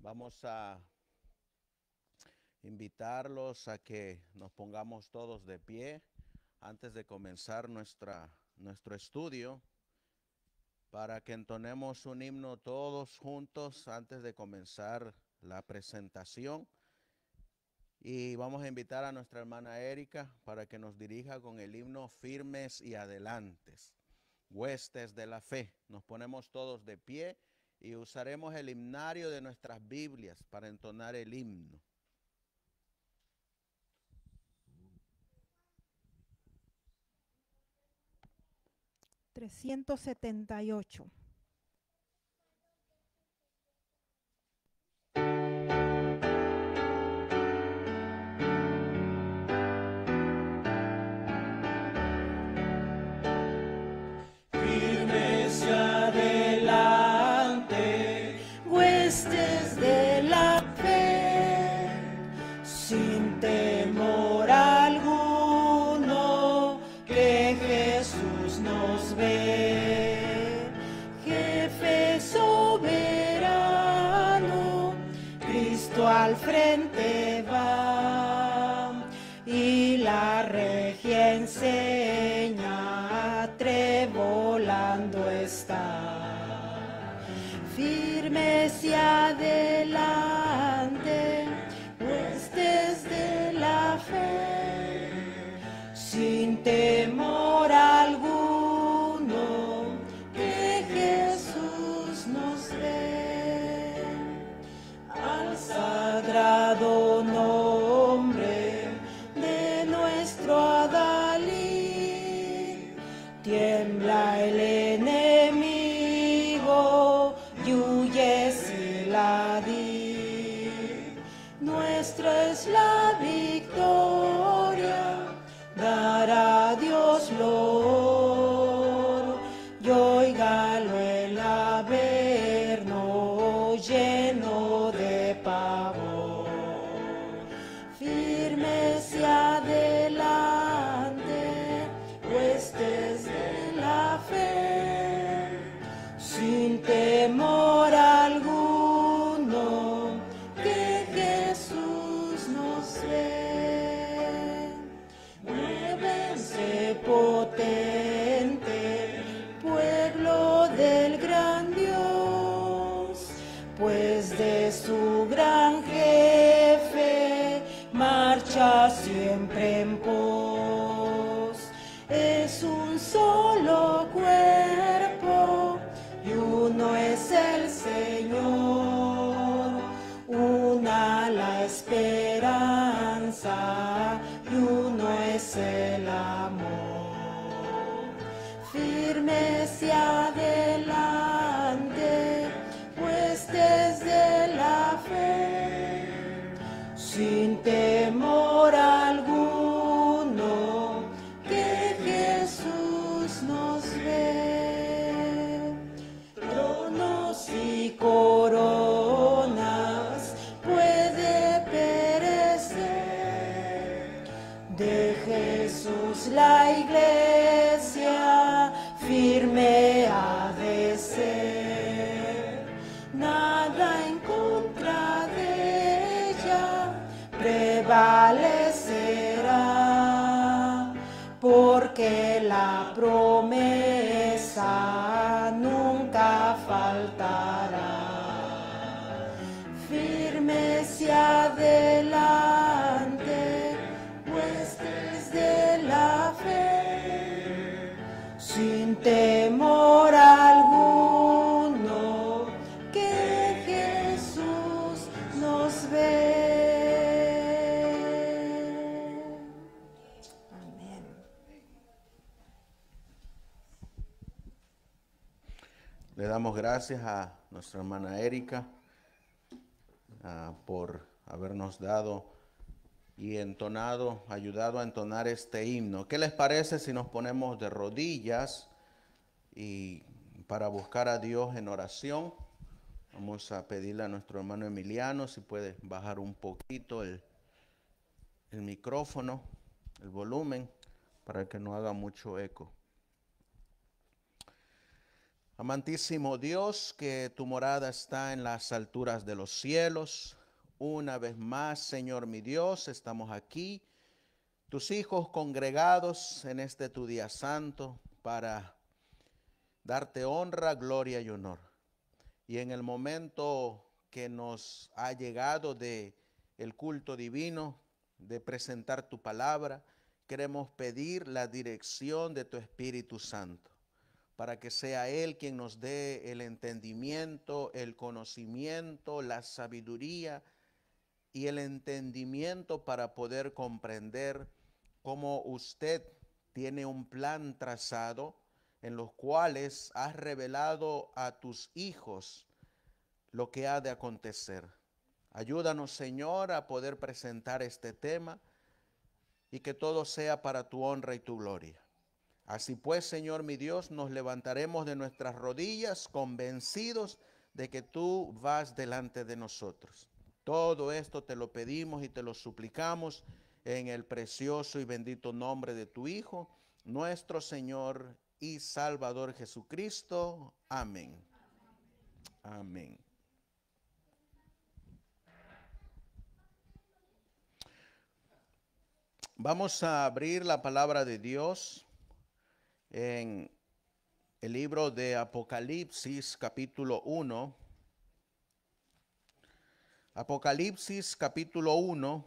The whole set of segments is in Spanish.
Vamos a invitarlos a que nos pongamos todos de pie antes de comenzar nuestro estudio, para que entonemos un himno todos juntos antes de comenzar la presentación. Y vamos a invitar a nuestra hermana Erika para que nos dirija con el himno Firmes y Adelantes, Huestes de la Fe. Nos ponemos todos de pie y usaremos el himnario de nuestras Biblias para entonar el himno. $378. Firmes y adelante, huestes de la fe, sin temor alguno, que Jesús nos ve. Jefe soberano, Cristo al frente va, y la regia enseña, trevolando está. Firmes y adelante, huestes de la fe, sin temor alguno, que Jesús nos ve. Al sagrado nombre de nuestro Adalid, tiembla el enemigo y huye Siladí. Nuestra es la victoria, dará a Dios loor, y óigalo el averno lleno de pavor. Firmes y adelante, huestes de la fe, sin temor alguno, que Jesús nos ve. Muévense potente, pueblo del gran Dios, pues de su gran jefe marcha siempre en pos. Es un solo cuerpo y uno es el Señor, una la esperanza y uno es el amor. Firmes y adelante, huestes de la fe, sin temor alguno, que Jesús nos ve. Tronos y coronas puede perecer, de Jesús la iglesia firme ha de ser. Nada en contra de ella prevalecerá, porque la promesa nunca faltará. Firmes y adelante, huestes de la fe, sin temor alguno, que Jesús nos ve. Amén. Le damos gracias a nuestra hermana Erika por habernos dado y ayudado a entonar este himno. ¿Qué les parece si nos ponemos de rodillas y para buscar a Dios en oración? Vamos a pedirle a nuestro hermano Emiliano si puede bajar un poquito el micrófono, el volumen, para que no haga mucho eco. Amantísimo Dios, que tu morada está en las alturas de los cielos. Una vez más, Señor mi Dios, estamos aquí, tus hijos congregados en este tu día santo para darte honra, gloria y honor. Y en el momento que nos ha llegado de el culto divino, de presentar tu palabra, queremos pedir la dirección de tu Espíritu Santo, para que sea Él quien nos dé el entendimiento, el conocimiento, la sabiduría y el entendimiento para poder comprender cómo usted tiene un plan trazado en los cuales has revelado a tus hijos lo que ha de acontecer. Ayúdanos, Señor, a poder presentar este tema y que todo sea para tu honra y tu gloria. Así pues, Señor mi Dios, nos levantaremos de nuestras rodillas convencidos de que tú vas delante de nosotros. Todo esto te lo pedimos y te lo suplicamos en el precioso y bendito nombre de tu Hijo, nuestro Señor y Salvador Jesucristo. Amén. Amén. Vamos a abrir la palabra de Dios en el libro de Apocalipsis capítulo 1. Apocalipsis capítulo 1.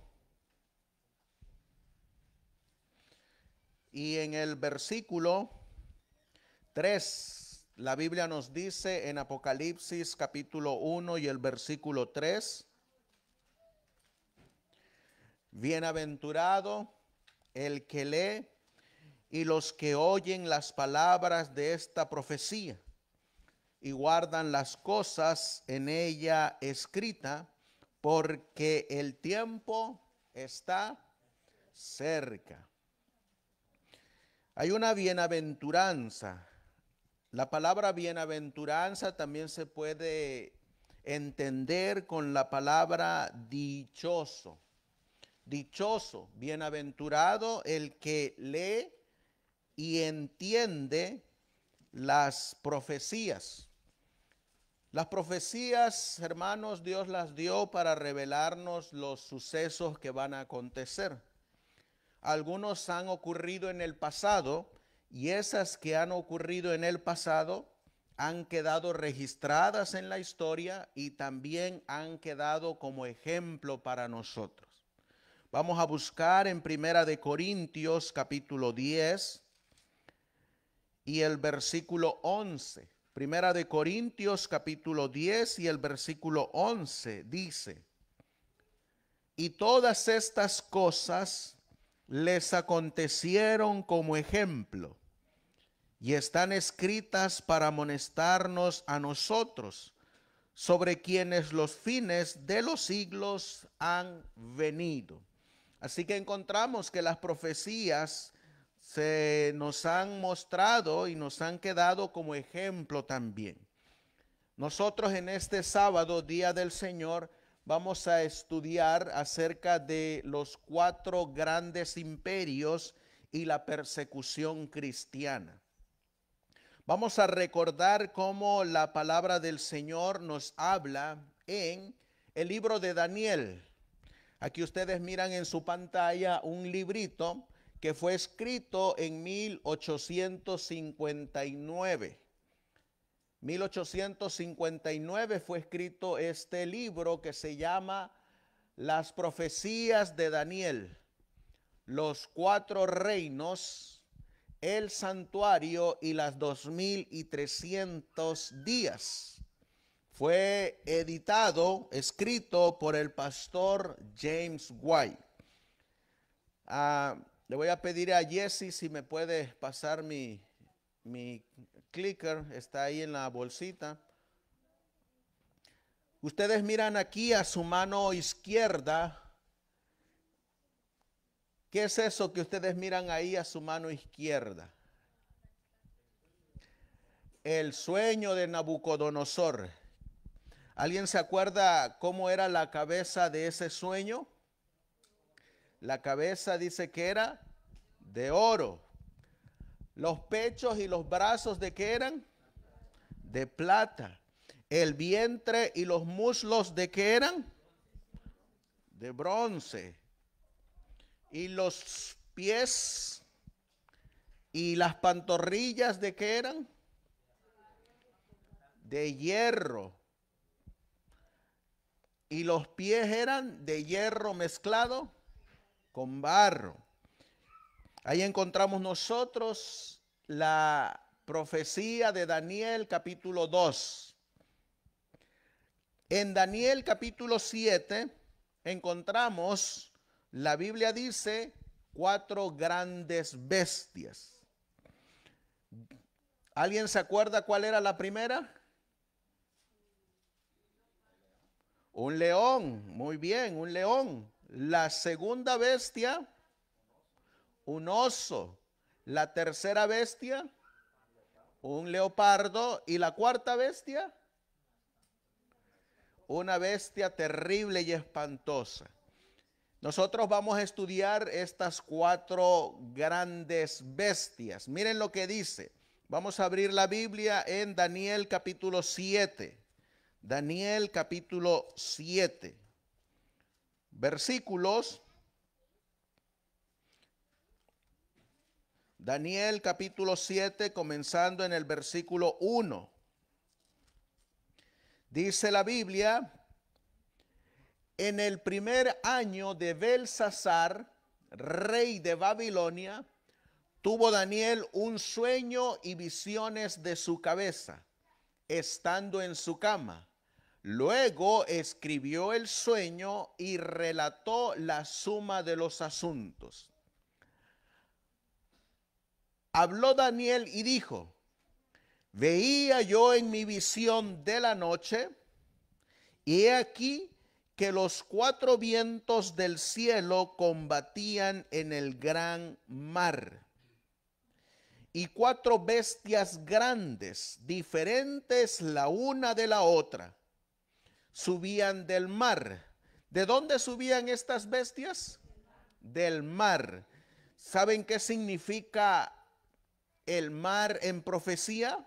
Y en el versículo 3, la Biblia nos dice en Apocalipsis capítulo 1 y el versículo 3, bienaventurado el que lee y los que oyen las palabras de esta profecía y guardan las cosas en ella escrita, porque el tiempo está cerca. Hay una bienaventuranza. La palabra bienaventuranza también se puede entender con la palabra dichoso. Dichoso, bienaventurado el que lee y entiende las profecías. Las profecías, hermanos, Dios las dio para revelarnos los sucesos que van a acontecer. Algunos han ocurrido en el pasado y esas que han ocurrido en el pasado han quedado registradas en la historia y también han quedado como ejemplo para nosotros. Vamos a buscar en Primera de Corintios capítulo 10 y el versículo 11. Primera de Corintios capítulo 10 y el versículo 11 dice: y todas estas cosas les acontecieron como ejemplo y están escritas para amonestarnos a nosotros, sobre quienes los fines de los siglos han venido. Así que encontramos que las profecías se nos han mostrado y nos han quedado como ejemplo también. Nosotros en este sábado, Día del Señor, vamos a estudiar acerca de los 4 grandes imperios y la persecución cristiana. Vamos a recordar cómo la palabra del Señor nos habla en el libro de Daniel. Aquí ustedes miran en su pantalla un librito que fue escrito en 1859. 1859 fue escrito este libro que se llama Las Profecías de Daniel, los 4 reinos, el santuario y las 2300 días. Fue editado, escrito por el pastor James White. Le voy a pedir a Jesse si me puede pasar mi clicker, está ahí en la bolsita. Ustedes miran aquí a su mano izquierda. ¿Qué es eso que ustedes miran ahí a su mano izquierda? El sueño de Nabucodonosor. ¿Alguien se acuerda cómo era la cabeza de ese sueño? La cabeza dice que era de oro. Los pechos y los brazos, ¿de qué eran? De plata. El vientre y los muslos, ¿de qué eran? De bronce. Y los pies y las pantorrillas, ¿de qué eran? De hierro. Y los pies eran de hierro mezclado con barro. Ahí encontramos nosotros la profecía de Daniel capítulo 2. En Daniel capítulo 7 encontramos, la Biblia dice, 4 grandes bestias. ¿Alguien se acuerda cuál era la primera? Un león, muy bien, un león. La segunda bestia, un oso. La tercera bestia, un leopardo. Y la cuarta bestia, una bestia terrible y espantosa. Nosotros vamos a estudiar estas 4 grandes bestias. Miren lo que dice. Vamos a abrir la Biblia en Daniel capítulo 7. Daniel capítulo 7. Versículos. Daniel capítulo 7, comenzando en el versículo 1. Dice la Biblia: en el primer año de Belsasar, rey de Babilonia, tuvo Daniel un sueño y visiones de su cabeza, estando en su cama. Luego escribió el sueño y relató la suma de los asuntos. Habló Daniel y dijo: veía yo en mi visión de la noche, y he aquí que los 4 vientos del cielo combatían en el gran mar. Y 4 bestias grandes, diferentes la una de la otra, subían del mar. ¿De dónde subían estas bestias? Del mar. ¿Saben qué significa el mar en profecía?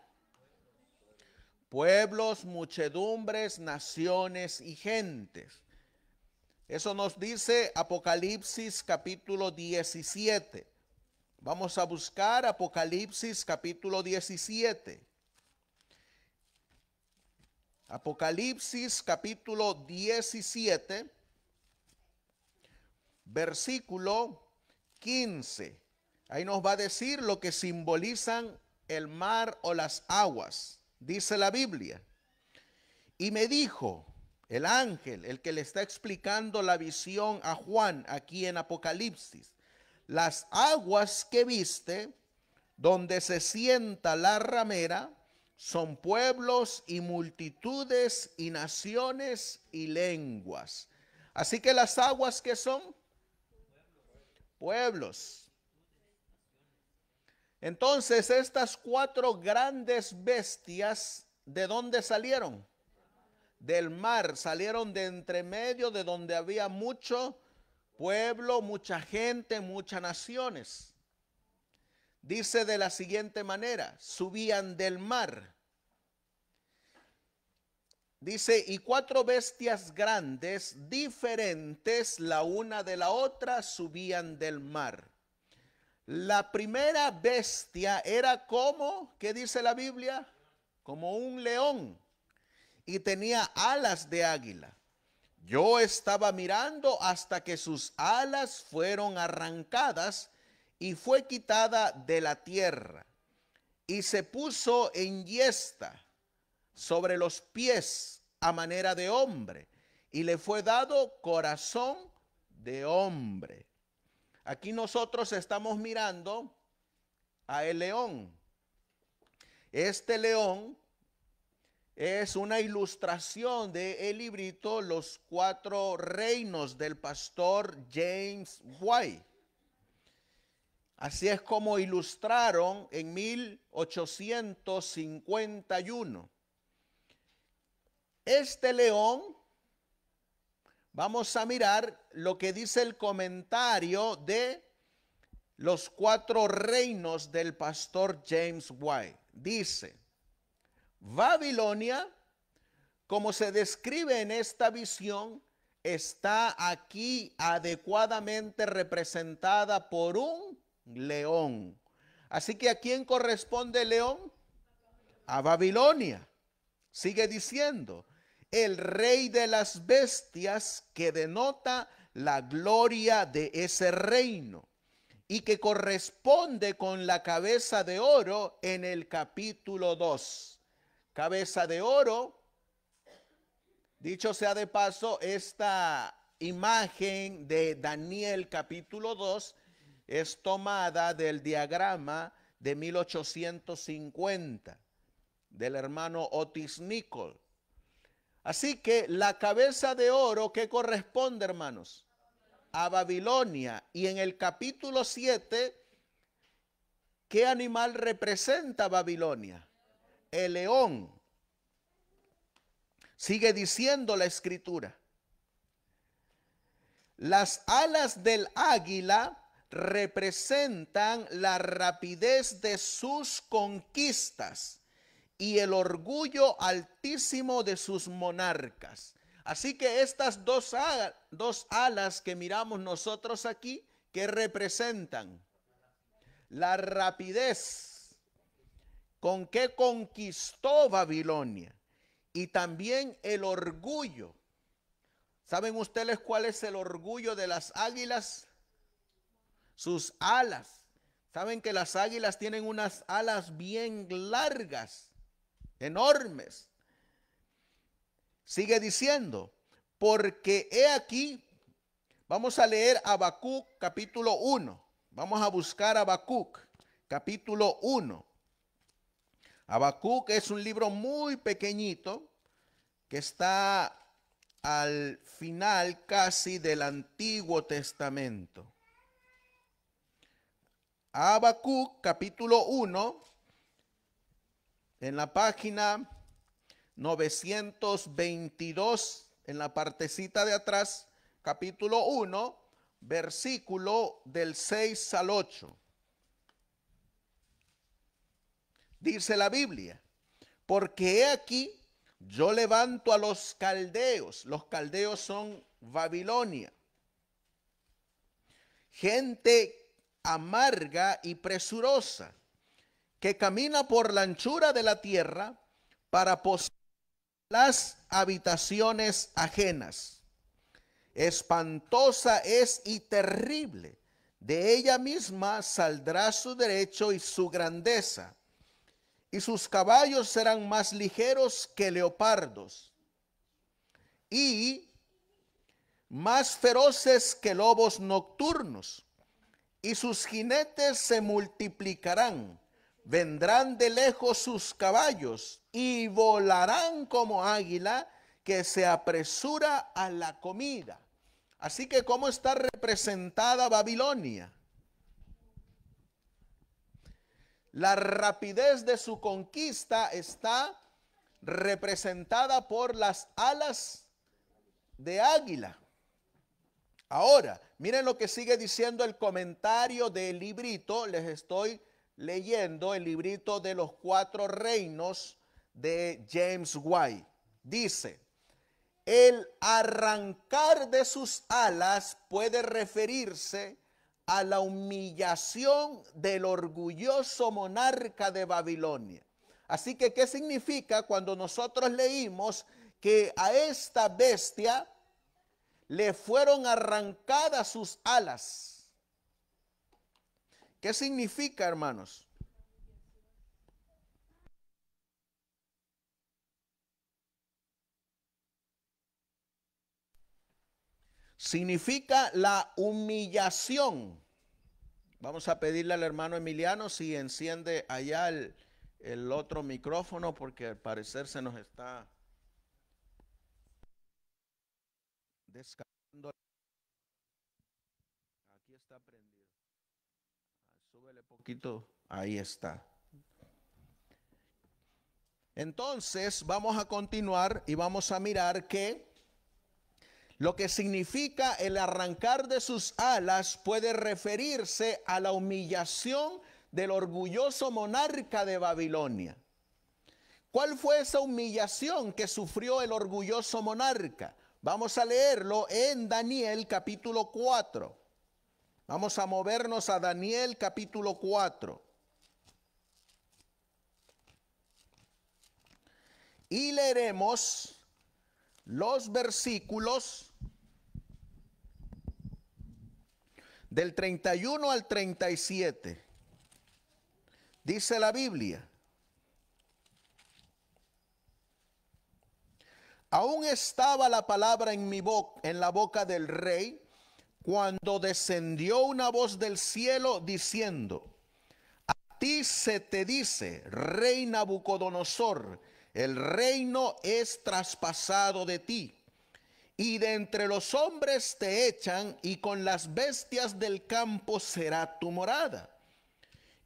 Pueblos, muchedumbres, naciones y gentes. Eso nos dice Apocalipsis capítulo 17. Vamos a buscar Apocalipsis capítulo 17. Apocalipsis capítulo 17, versículo 15. Ahí nos va a decir lo que simbolizan el mar o las aguas. Dice la Biblia: y me dijo el ángel, el que le está explicando la visión a Juan aquí en Apocalipsis: las aguas que viste, donde se sienta la ramera, son pueblos y multitudes y naciones y lenguas. Así que las aguas, ¿qué son? Pueblos. Entonces, estas 4 grandes bestias, ¿de dónde salieron? Del mar. Salieron de entre medio de donde había mucho pueblo, mucha gente, muchas naciones. Dice de la siguiente manera: subían del mar. Dice: y 4 bestias grandes, diferentes la una de la otra, subían del mar. La primera bestia era como, ¿qué dice la Biblia? Como un león, y tenía alas de águila. Yo estaba mirando hasta que sus alas fueron arrancadas y fue quitada de la tierra, y se puso en yesta sobre los pies a manera de hombre, y le fue dado corazón de hombre. Aquí nosotros estamos mirando a el león. Este león es una ilustración del librito Los 4 reinos del pastor James White. Así es como ilustraron en 1851. Este león, vamos a mirar lo que dice el comentario de Los 4 reinos del pastor James White. Dice: Babilonia, como se describe en esta visión, está aquí adecuadamente representada por un león. Así que ¿a quién corresponde el león? A Babilonia. Sigue diciendo, el rey de las bestias, que denota la gloria de ese reino y que corresponde con la cabeza de oro en el capítulo 2. Cabeza de oro, dicho sea de paso, esta imagen de Daniel capítulo 2 es tomada del diagrama de 1850 del hermano Otis Nichols. Así que la cabeza de oro, ¿qué corresponde, hermanos? A Babilonia. Y en el capítulo 7, ¿qué animal representa Babilonia? El león. Sigue diciendo la escritura. Las alas del águila representan la rapidez de sus conquistas y el orgullo altísimo de sus monarcas. Así que estas dos alas que miramos nosotros aquí, ¿qué representan? La rapidez con que conquistó Babilonia y también el orgullo. ¿Saben ustedes cuál es el orgullo de las águilas? Sus alas. ¿Saben que las águilas tienen unas alas bien largas? Enormes. Sigue diciendo, porque he aquí, vamos a leer Habacuc capítulo 1. Vamos a buscar Habacuc capítulo 1. Habacuc es un libro muy pequeñito que está al final casi del Antiguo Testamento. Habacuc capítulo 1, en la página 922, en la partecita de atrás, capítulo 1, versículo del 6 al 8. Dice la Biblia, porque he aquí, yo levanto a los caldeos son Babilonia, gente amarga y presurosa, que camina por la anchura de la tierra para poseer las habitaciones ajenas. Espantosa es y terrible, de ella misma saldrá su derecho y su grandeza, y sus caballos serán más ligeros que leopardos, y más feroces que lobos nocturnos, y sus jinetes se multiplicarán. Vendrán de lejos sus caballos y volarán como águila que se apresura a la comida. Así que, ¿cómo está representada Babilonia? La rapidez de su conquista está representada por las alas de águila. Ahora, miren lo que sigue diciendo el comentario del librito. Les estoy leyendo el librito de los 4 reinos de James White. Dice, el arrancar de sus alas puede referirse a la humillación del orgulloso monarca de Babilonia. Así que, ¿qué significa cuando nosotros leímos que a esta bestia le fueron arrancadas sus alas? ¿Qué significa, hermanos? Significa la humillación. Vamos a pedirle al hermano Emiliano si enciende allá el otro micrófono, porque al parecer se nos está descargando. Aquí está prendido. Súbele poquito. Ahí está. Entonces vamos a continuar y vamos a mirar que lo que significa el arrancar de sus alas puede referirse a la humillación del orgulloso monarca de Babilonia. ¿Cuál fue esa humillación que sufrió el orgulloso monarca? Vamos a leerlo en Daniel capítulo 4. Vamos a movernos a Daniel capítulo 4. Y leeremos los versículos del 31 al 37. Dice la Biblia: aún estaba la palabra en en la boca del rey, cuando descendió una voz del cielo diciendo: a ti se te dice, rey Nabucodonosor, el reino es traspasado de ti, y de entre los hombres te echan, y con las bestias del campo será tu morada.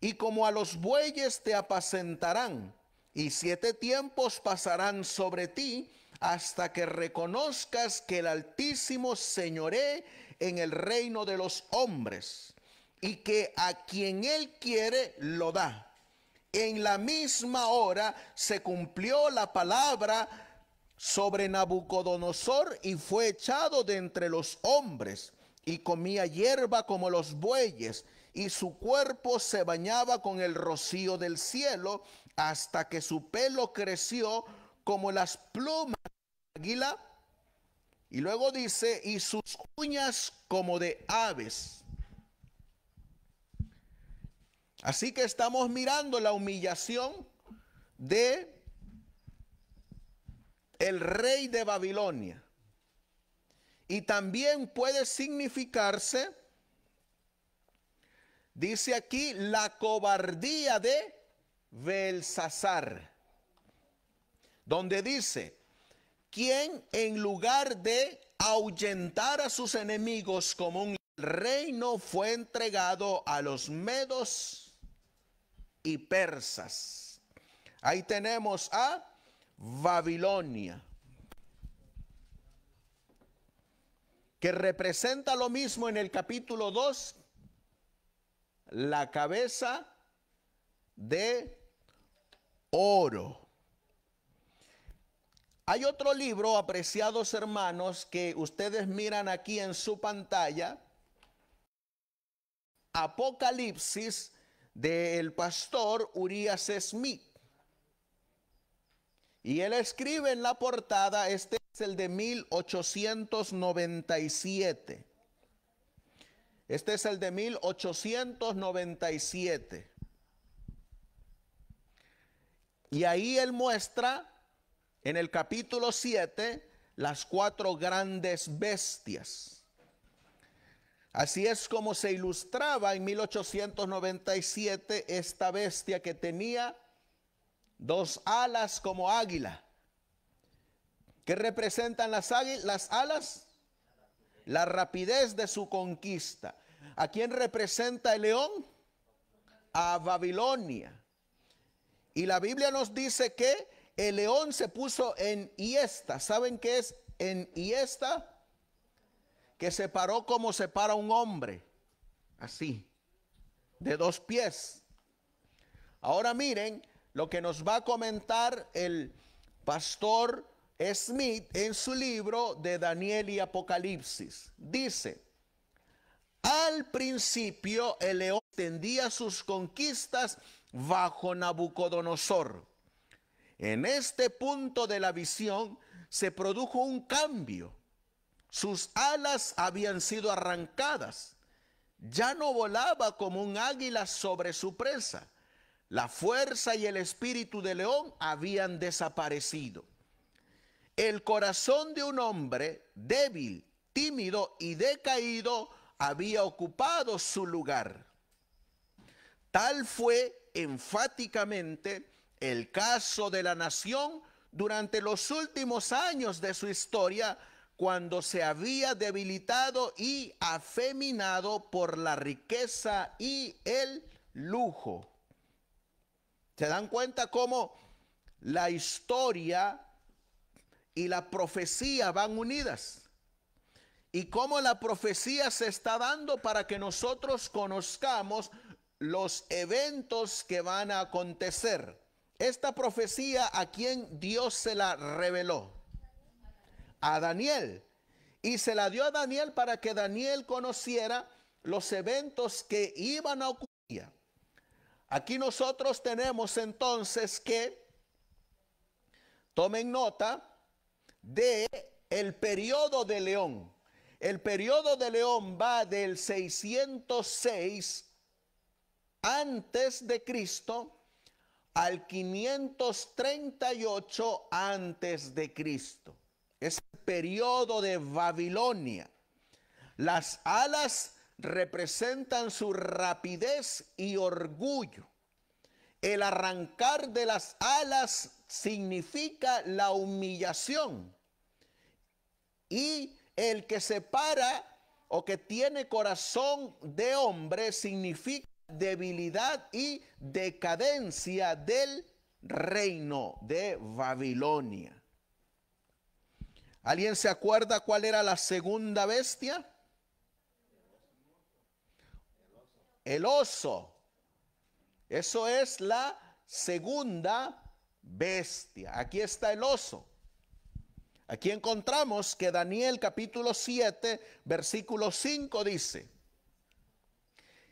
Y como a los bueyes te apacentarán, y 7 tiempos pasarán sobre ti, hasta que reconozcas que el Altísimo señoree en el reino de los hombres, y que a quien él quiere lo da. En la misma hora se cumplió la palabra sobre Nabucodonosor, y fue echado de entre los hombres, y comía hierba como los bueyes, y su cuerpo se bañaba con el rocío del cielo, hasta que su pelo creció como las plumas de águila. Y luego dice, y sus uñas como de aves. Así que estamos mirando la humillación de el rey de Babilonia. Y también puede significarse, dice aquí, la cobardía de Belsasar, donde dice, quien en lugar de ahuyentar a sus enemigos como un reino, fue entregado a los medos y persas. Ahí tenemos a Babilonia, que representa lo mismo en el capítulo 2, la cabeza de oro. Hay otro libro, apreciados hermanos, que ustedes miran aquí en su pantalla, Apocalipsis, del pastor Urias Smith. Y él escribe en la portada, este es el de 1897. Este es el de 1897. Y ahí él muestra en el capítulo 7 las 4 grandes bestias. Así es como se ilustraba en 1897 esta bestia que tenía 2 alas como águila. ¿Qué representan las alas? La rapidez de su conquista. ¿A quién representa el león? A Babilonia. Y la Biblia nos dice que el león se puso en hiesta. ¿Saben qué es en hiesta? Que se paró como se para un hombre, así, de 2 pies. Ahora miren lo que nos va a comentar el pastor Smith en su libro de Daniel y Apocalipsis. Dice, al principio el león extendía sus conquistas bajo Nabucodonosor. En este punto de la visión se produjo un cambio. Sus alas habían sido arrancadas. Ya no volaba como un águila sobre su presa. La fuerza y el espíritu de león habían desaparecido. El corazón de un hombre débil, tímido y decaído había ocupado su lugar. Tal fue enfáticamente el caso de la nación durante los últimos años de su historia, cuando se había debilitado y afeminado por la riqueza y el lujo. ¿Se dan cuenta cómo la historia y la profecía van unidas? Y cómo la profecía se está dando para que nosotros conozcamos los eventos que van a acontecer. esta profecía, ¿a quién Dios se la reveló? A Daniel. Y se la dio a Daniel para que Daniel conociera los eventos que iban a ocurrir. Aquí nosotros tenemos entonces que tomen nota de el periodo de León. El periodo de León va del 606 antes de Cristo al 538 antes de Cristo. Es el periodo de Babilonia. Las alas representan su rapidez y orgullo. El arrancar de las alas significa la humillación. Y el que se para o que tiene corazón de hombre significa debilidad y decadencia del reino de Babilonia. ¿Alguien se acuerda cuál era la segunda bestia? El oso. Eso es la segunda bestia. Aquí está el oso. Aquí encontramos que Daniel capítulo 7, versículo 5 dice: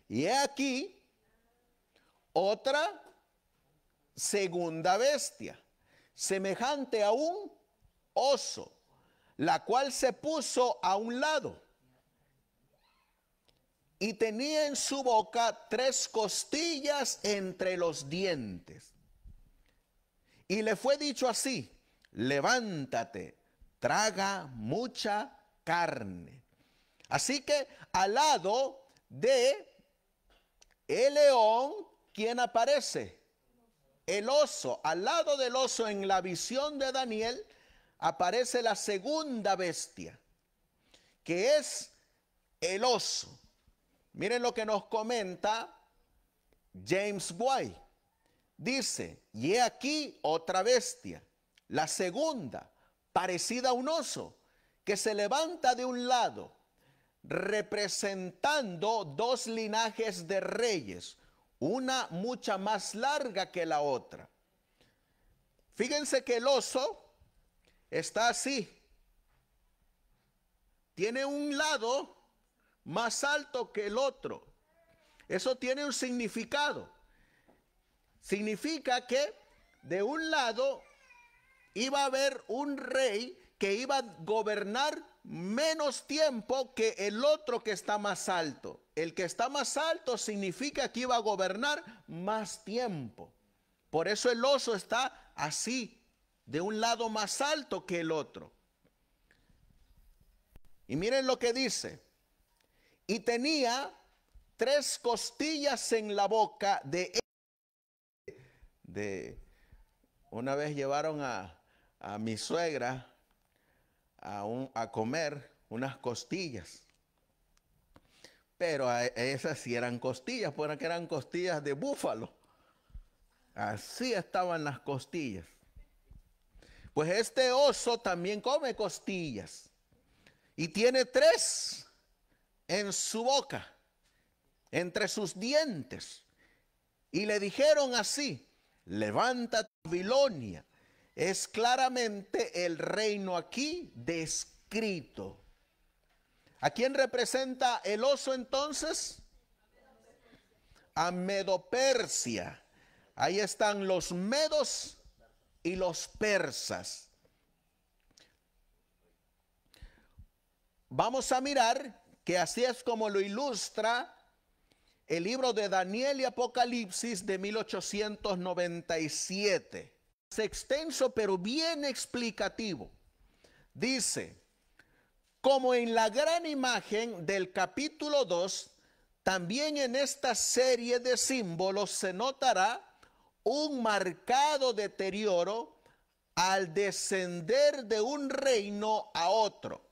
y he aquí otra segunda bestia, semejante a un oso, la cual se puso a un lado y tenía en su boca 3 costillas entre los dientes. Y le fue dicho así: levántate, traga mucha carne. Así que al lado de el león, ¿quién aparece? El oso. Al lado del oso, en la visión de Daniel, aparece la segunda bestia, que es el oso. Miren lo que nos comenta James White. Dice: y he aquí otra bestia, la segunda, parecida a un oso, que se levanta de un lado, representando 2 linajes de reyes, una mucha más larga que la otra. Fíjense que el oso está así. Tiene un lado más alto que el otro. Eso tiene un significado. Significa que de un lado iba a haber un rey que iba a gobernar menos tiempo que el otro que está más alto. El que está más alto significa que iba a gobernar más tiempo. Por eso el oso está así, de un lado más alto que el otro. Y miren lo que dice: y tenía 3 costillas en la boca de una vez llevaron a mi suegra a comer unas costillas, pero esas sí eran costillas, porque eran costillas de búfalo. Así estaban las costillas. Pues este oso también come costillas y tiene 3 en su boca, entre sus dientes. Y le dijeron así: levántate, Babilonia. Es claramente el reino aquí descrito. ¿A quién representa el oso entonces? A Medo-Persia. Ahí están los medos y los persas. Vamos a mirar que así es como lo ilustra el libro de Daniel y Apocalipsis de 1897. Es extenso pero bien explicativo. Dice: como en la gran imagen del capítulo 2, también en esta serie de símbolos se notará un marcado deterioro al descender de un reino a otro.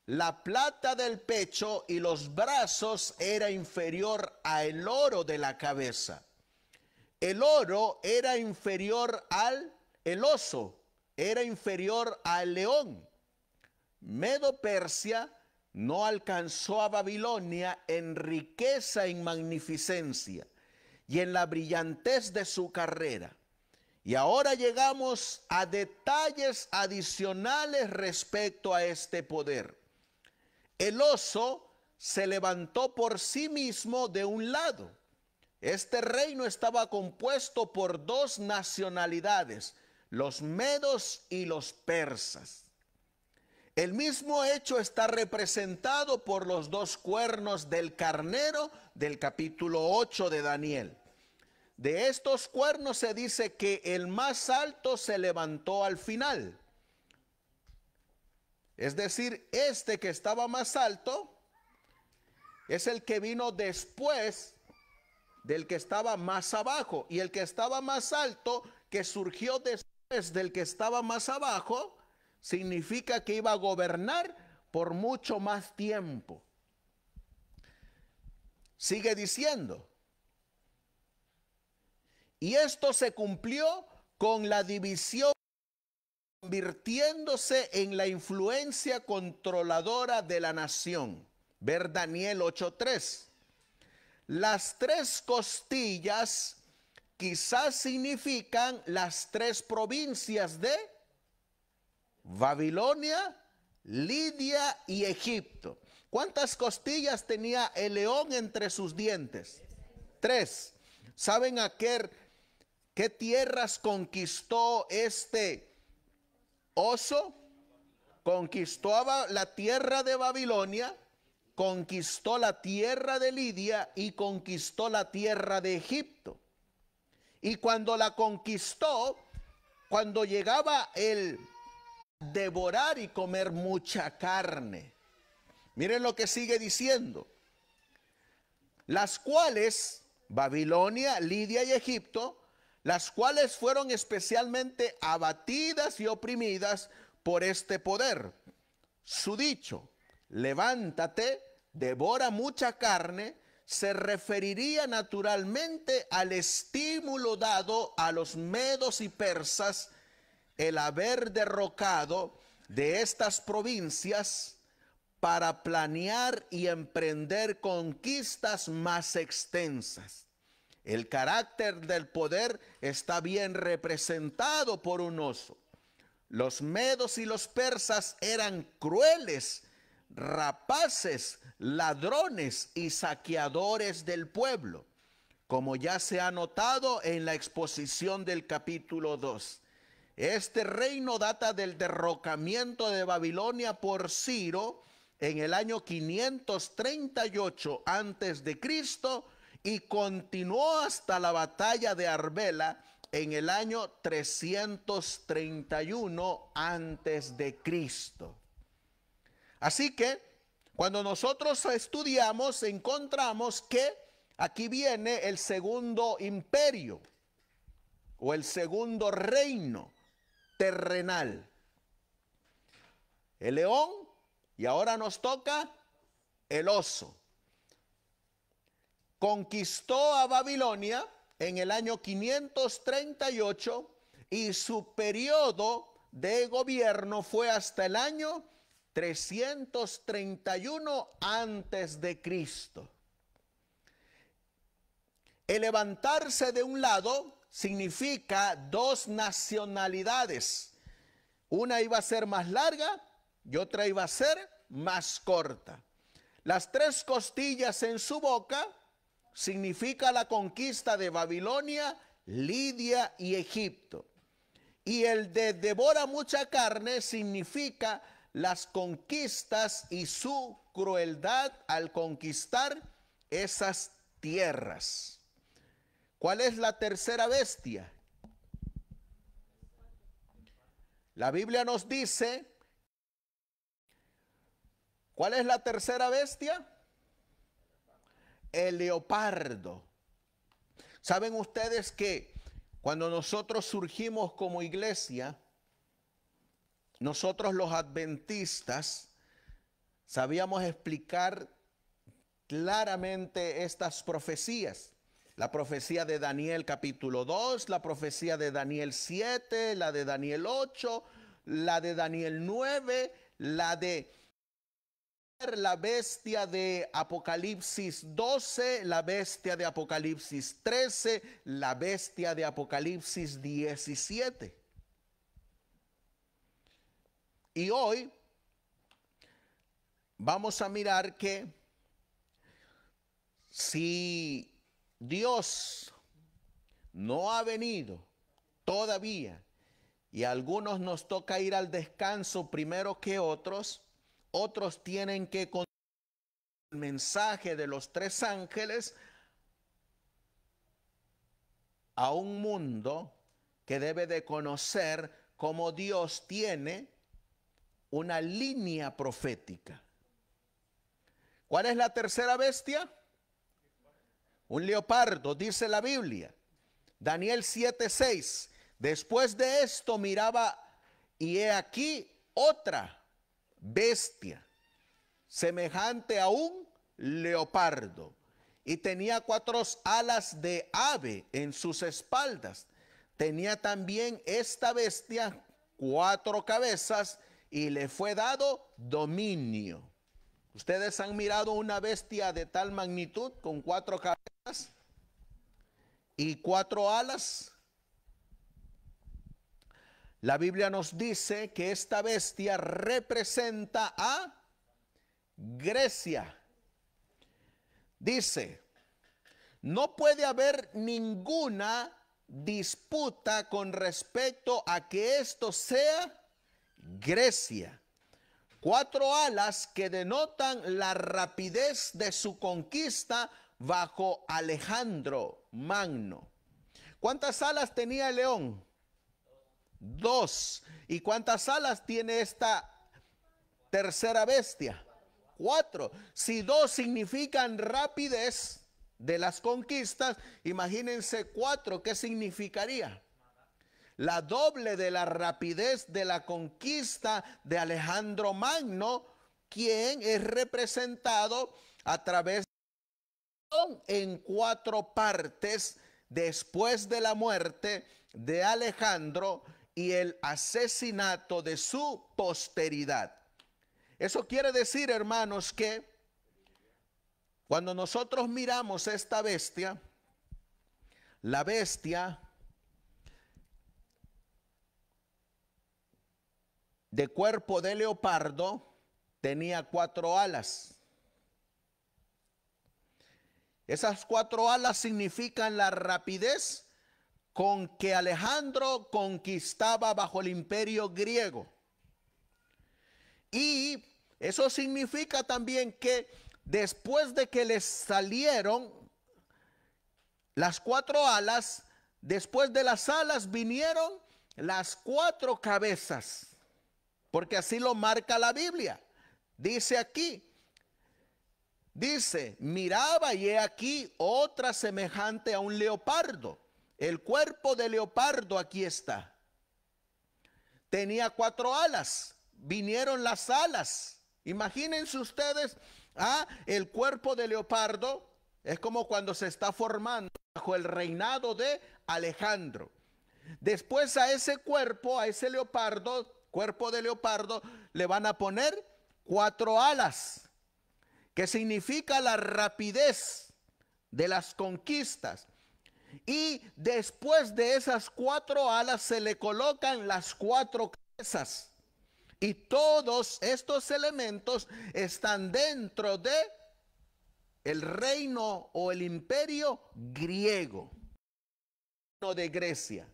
La plata del pecho y los brazos era inferior al oro de la cabeza. El oro era inferior el oso era inferior al león. Medo-Persia no alcanzó a Babilonia en riqueza y magnificencia y en la brillantez de su carrera. Y ahora llegamos a detalles adicionales respecto a este poder. El oso se levantó por sí mismo de un lado. Este reino estaba compuesto por dos nacionalidades, los medos y los persas. El mismo hecho está representado por los dos cuernos del carnero del capítulo 8 de Daniel. De estos cuernos se dice que el más alto se levantó al final. Es decir, este que estaba más alto es el que vino después del que estaba más abajo. Y el que estaba más alto, que surgió después del que estaba más abajo, significa que iba a gobernar por mucho más tiempo. Sigue diciendo. Y esto se cumplió con la división, convirtiéndose en la influencia controladora de la nación. Ver Daniel 8:3. Las tres costillas quizás significan las tres provincias de Babilonia, Lidia y Egipto. ¿Cuántas costillas tenía el león entre sus dientes? 3. ¿Saben a qué tierras conquistó este oso? Conquistó la tierra de Babilonia, conquistó la tierra de Lidia y conquistó la tierra de Egipto. Y cuando la conquistó, cuando llegaba el devorar y comer mucha carne, miren lo que sigue diciendo, las cuales, Babilonia, Lidia y Egipto, las cuales fueron especialmente abatidas y oprimidas por este poder. Su dicho, levántate, devora mucha carne, se referiría naturalmente al estímulo dado a los medos y persas el haber derrocado de estas provincias para planear y emprender conquistas más extensas. El carácter del poder está bien representado por un oso. Los medos y los persas eran crueles, rapaces, ladrones y saqueadores del pueblo, como ya se ha notado en la exposición del capítulo 2. Este reino data del derrocamiento de Babilonia por Ciro en el año 538 antes de Cristo y continuó hasta la batalla de Arbela en el año 331 antes de Cristo. Así que cuando nosotros estudiamos, encontramos que aquí viene el segundo imperio o el segundo reino terrenal. El león, y ahora nos toca el oso. Conquistó a Babilonia en el año 538 y su periodo de gobierno fue hasta el año 331 antes de Cristo. El levantarse de un lado significa dos nacionalidades. Una iba a ser más larga y otra iba a ser más corta. Las tres costillas en su boca significa la conquista de Babilonia, Lidia y Egipto. Y el de devora mucha carne significa las conquistas y su crueldad al conquistar esas tierras. ¿Cuál es la tercera bestia? La Biblia nos dice, ¿cuál es la tercera bestia? El leopardo. ¿Saben ustedes que cuando nosotros surgimos como iglesia, nosotros los adventistas sabíamos explicar claramente estas profecías? La profecía de Daniel capítulo 2, la profecía de Daniel 7, la de Daniel 8, la de Daniel 9, la de la bestia de Apocalipsis 12, la bestia de Apocalipsis 13, la bestia de Apocalipsis 17. Y hoy vamos a mirar que si Dios no ha venido todavía y a algunos nos toca ir al descanso primero que otros, otros tienen que contar el mensaje de los 3 ángeles a un mundo que debe de conocer cómo Dios tiene una línea profética. ¿Cuál es la tercera bestia? Un leopardo, dice la Biblia. Daniel 7:6. Después de esto miraba y he aquí otra bestia, semejante a un leopardo, y tenía 4 alas de ave en sus espaldas. Tenía también esta bestia 4 cabezas y le fue dado dominio. ¿Ustedes han mirado una bestia de tal magnitud con 4 cabezas y 4 alas? La Biblia nos dice que esta bestia representa a Grecia. Dice, no puede haber ninguna disputa con respecto a que esto sea Grecia. 4 alas que denotan la rapidez de su conquista bajo Alejandro Magno. ¿Cuántas alas tenía el león? 2. ¿Y cuántas alas tiene esta tercera bestia? 4. Si 2 significan rapidez de las conquistas, imagínense 4, ¿qué significaría? La doble de la rapidez de la conquista de Alejandro Magno, quien es representado a través en 4 partes después de la muerte de Alejandro y el asesinato de su posteridad. Eso quiere decir, hermanos, que cuando nosotros miramos esta bestia, la bestia de cuerpo de leopardo tenía 4 alas. Esas 4 alas significan la rapidez con que Alejandro conquistaba bajo el imperio griego. Y eso significa también que después de que les salieron las 4 alas, después de las alas vinieron las 4 cabezas, porque así lo marca la Biblia. Dice aquí, dice, miraba y he aquí otra semejante a un leopardo. El cuerpo de leopardo aquí está. Tenía 4 alas. Vinieron las alas. Imagínense ustedes, el cuerpo de leopardo es como cuando se está formando bajo el reinado de Alejandro. Después a ese cuerpo, a ese leopardo, cuerpo de leopardo, le van a poner 4 alas, que significa la rapidez de las conquistas. Y después de esas 4 alas se le colocan las 4 cabezas. Y todos estos elementos están dentro de el reino o el imperio griego de Grecia.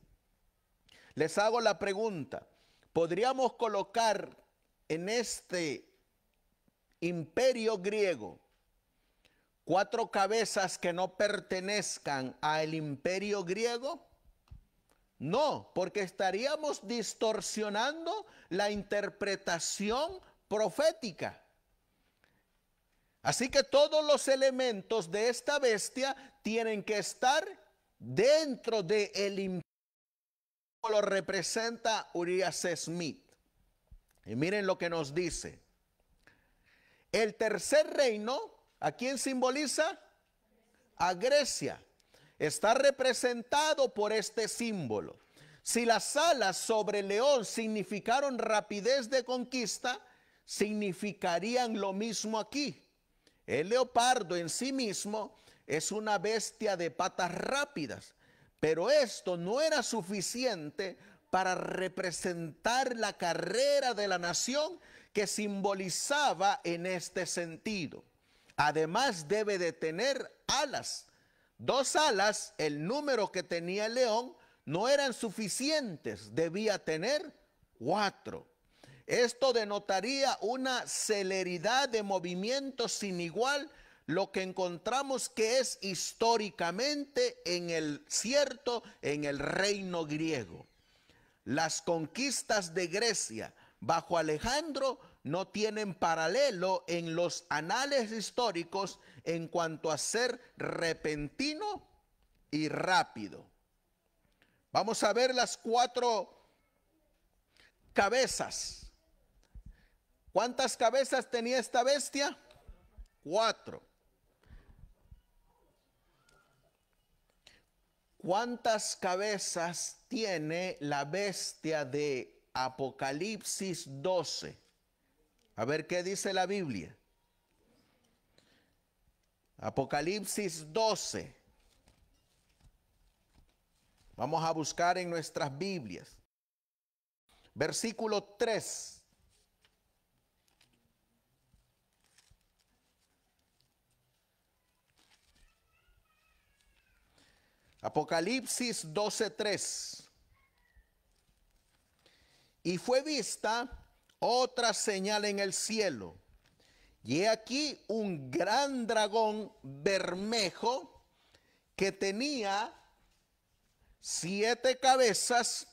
Les hago la pregunta, ¿podríamos colocar en este imperio griego 4 cabezas que no pertenezcan al imperio griego? No, porque estaríamos distorsionando la interpretación profética. Así que todos los elementos de esta bestia tienen que estar dentro del imperio. Lo representa Urias Smith. Y miren lo que nos dice. El tercer reino, ¿a quién simboliza? A Grecia. Está representado por este símbolo. Si las alas sobre el león significaron rapidez de conquista, significarían lo mismo aquí. El leopardo en sí mismo es una bestia de patas rápidas, pero esto no era suficiente para representar la carrera de la nación que simbolizaba en este sentido. Además debe de tener alas. 2 alas, el número que tenía el león, no eran suficientes, debía tener 4. Esto denotaría una celeridad de movimiento sin igual, lo que encontramos que es históricamente en el reino griego. Las conquistas de Grecia bajo Alejandro no tienen paralelo en los anales históricos en cuanto a ser repentino y rápido. Vamos a ver las 4 cabezas. ¿Cuántas cabezas tenía esta bestia? 4. ¿Cuántas cabezas tiene la bestia de Apocalipsis 12? A ver qué dice la Biblia. Apocalipsis 12. Vamos a buscar en nuestras Biblias. Versículo 3. Apocalipsis 12:3. Y fue vista otra señal en el cielo, y he aquí un gran dragón bermejo que tenía 7 cabezas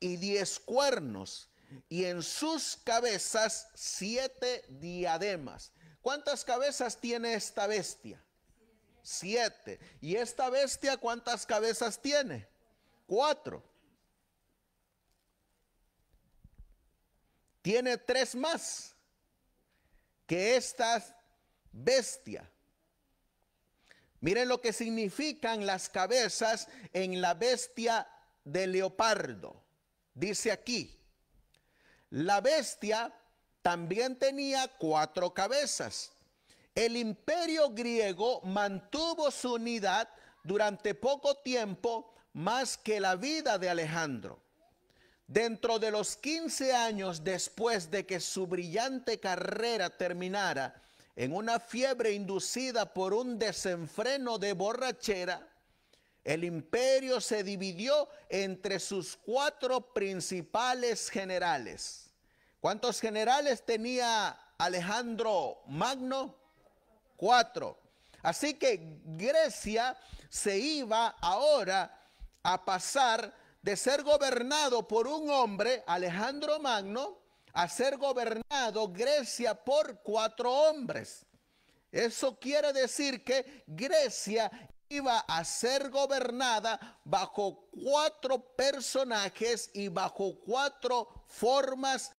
y 10 cuernos, y en sus cabezas 7 diademas. ¿Cuántas cabezas tiene esta bestia? 7. ¿Y esta bestia cuántas cabezas tiene? 4. Tiene 3 más que esta bestia. Miren lo que significan las cabezas en la bestia de leopardo. Dice aquí, la bestia también tenía 4 cabezas. El imperio griego mantuvo su unidad durante poco tiempo más que la vida de Alejandro. Dentro de los 15 años después de que su brillante carrera terminara en una fiebre inducida por un desenfreno de borrachera, el imperio se dividió entre sus 4 principales generales. ¿Cuántos generales tenía Alejandro Magno? 4. Así que Grecia se iba ahora a pasar de ser gobernado por un hombre, Alejandro Magno, a ser gobernado Grecia por 4 hombres. Eso quiere decir que Grecia iba a ser gobernada bajo 4 personajes y bajo 4 formas.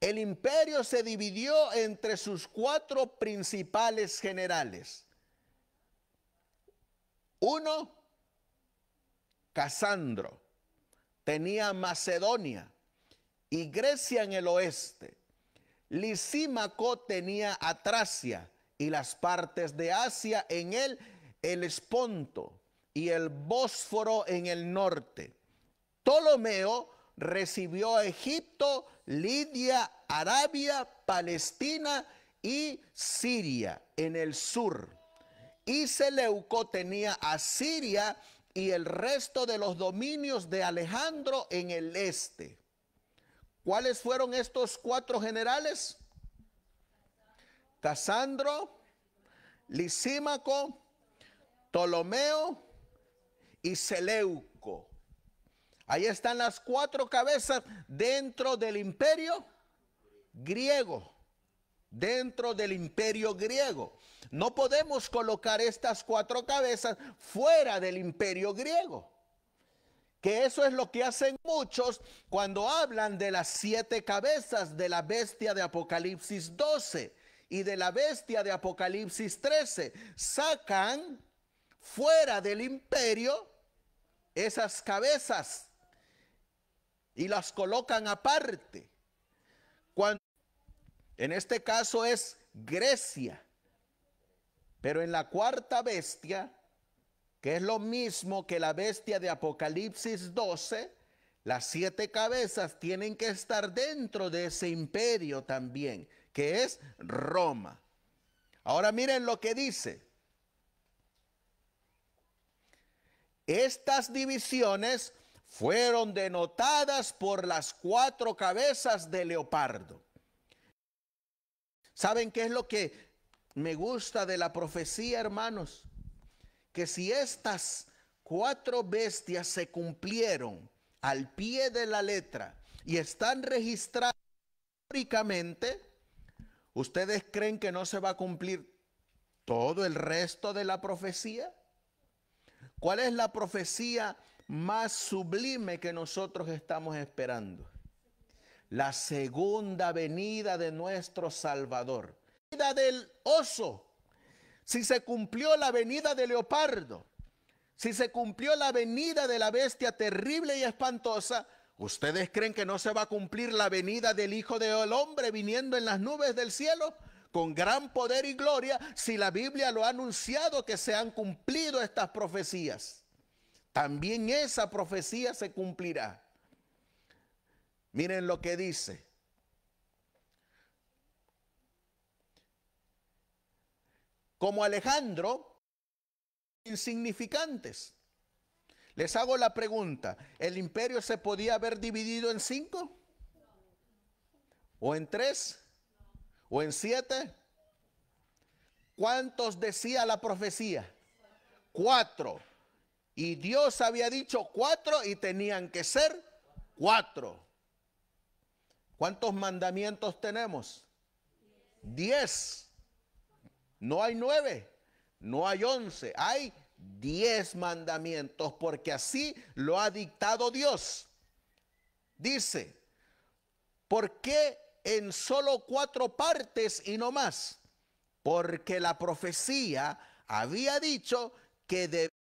El imperio se dividió entre sus 4 principales generales. 1, Casandro, tenía Macedonia y Grecia en el oeste. Lisímaco tenía a Tracia y las partes de Asia en el Helesponto y el Bósforo en el norte. Ptolomeo recibió a Egipto, Lidia, Arabia, Palestina y Siria en el sur. Y Seleuco tenía a Siria y el resto de los dominios de Alejandro en el este. ¿Cuáles fueron estos 4 generales? Casandro, Lisímaco, Ptolomeo y Seleuco. Ahí están las 4 cabezas dentro del imperio griego. Dentro del imperio griego. No podemos colocar estas 4 cabezas fuera del imperio griego. Que eso es lo que hacen muchos cuando hablan de las 7 cabezas de la bestia de Apocalipsis 12 y de la bestia de Apocalipsis 13. Sacan fuera del imperio esas cabezas y las colocan aparte. En este caso es Grecia. Pero en la cuarta bestia, que es lo mismo que la bestia de Apocalipsis 12, las 7 cabezas tienen que estar dentro de ese imperio también, que es Roma. Ahora miren lo que dice. Estas divisiones fueron denotadas por las 4 cabezas de leopardo. ¿Saben qué es lo que me gusta de la profecía, hermanos? Que si estas 4 bestias se cumplieron al pie de la letra y están registradas históricamente, ¿ustedes creen que no se va a cumplir todo el resto de la profecía? ¿Cuál es la profecía más sublime que nosotros estamos esperando? La segunda venida de nuestro Salvador. La venida del oso. Si se cumplió la venida del leopardo, si se cumplió la venida de la bestia terrible y espantosa, ¿ustedes creen que no se va a cumplir la venida del Hijo del Hombre viniendo en las nubes del cielo con gran poder y gloria? Si la Biblia lo ha anunciado que se han cumplido estas profecías, también esa profecía se cumplirá. Miren lo que dice. Como Alejandro, insignificantes. Les hago la pregunta, ¿el imperio se podía haber dividido en 5? ¿O en 3? ¿O en 7? ¿Cuántos decía la profecía? 4. Y Dios había dicho 4 y tenían que ser 4. ¿Cuántos mandamientos tenemos? 10. No hay 9, no hay 11, hay 10 mandamientos, porque así lo ha dictado Dios. Dice, ¿por qué en solo 4 partes y no más? Porque la profecía había dicho que debía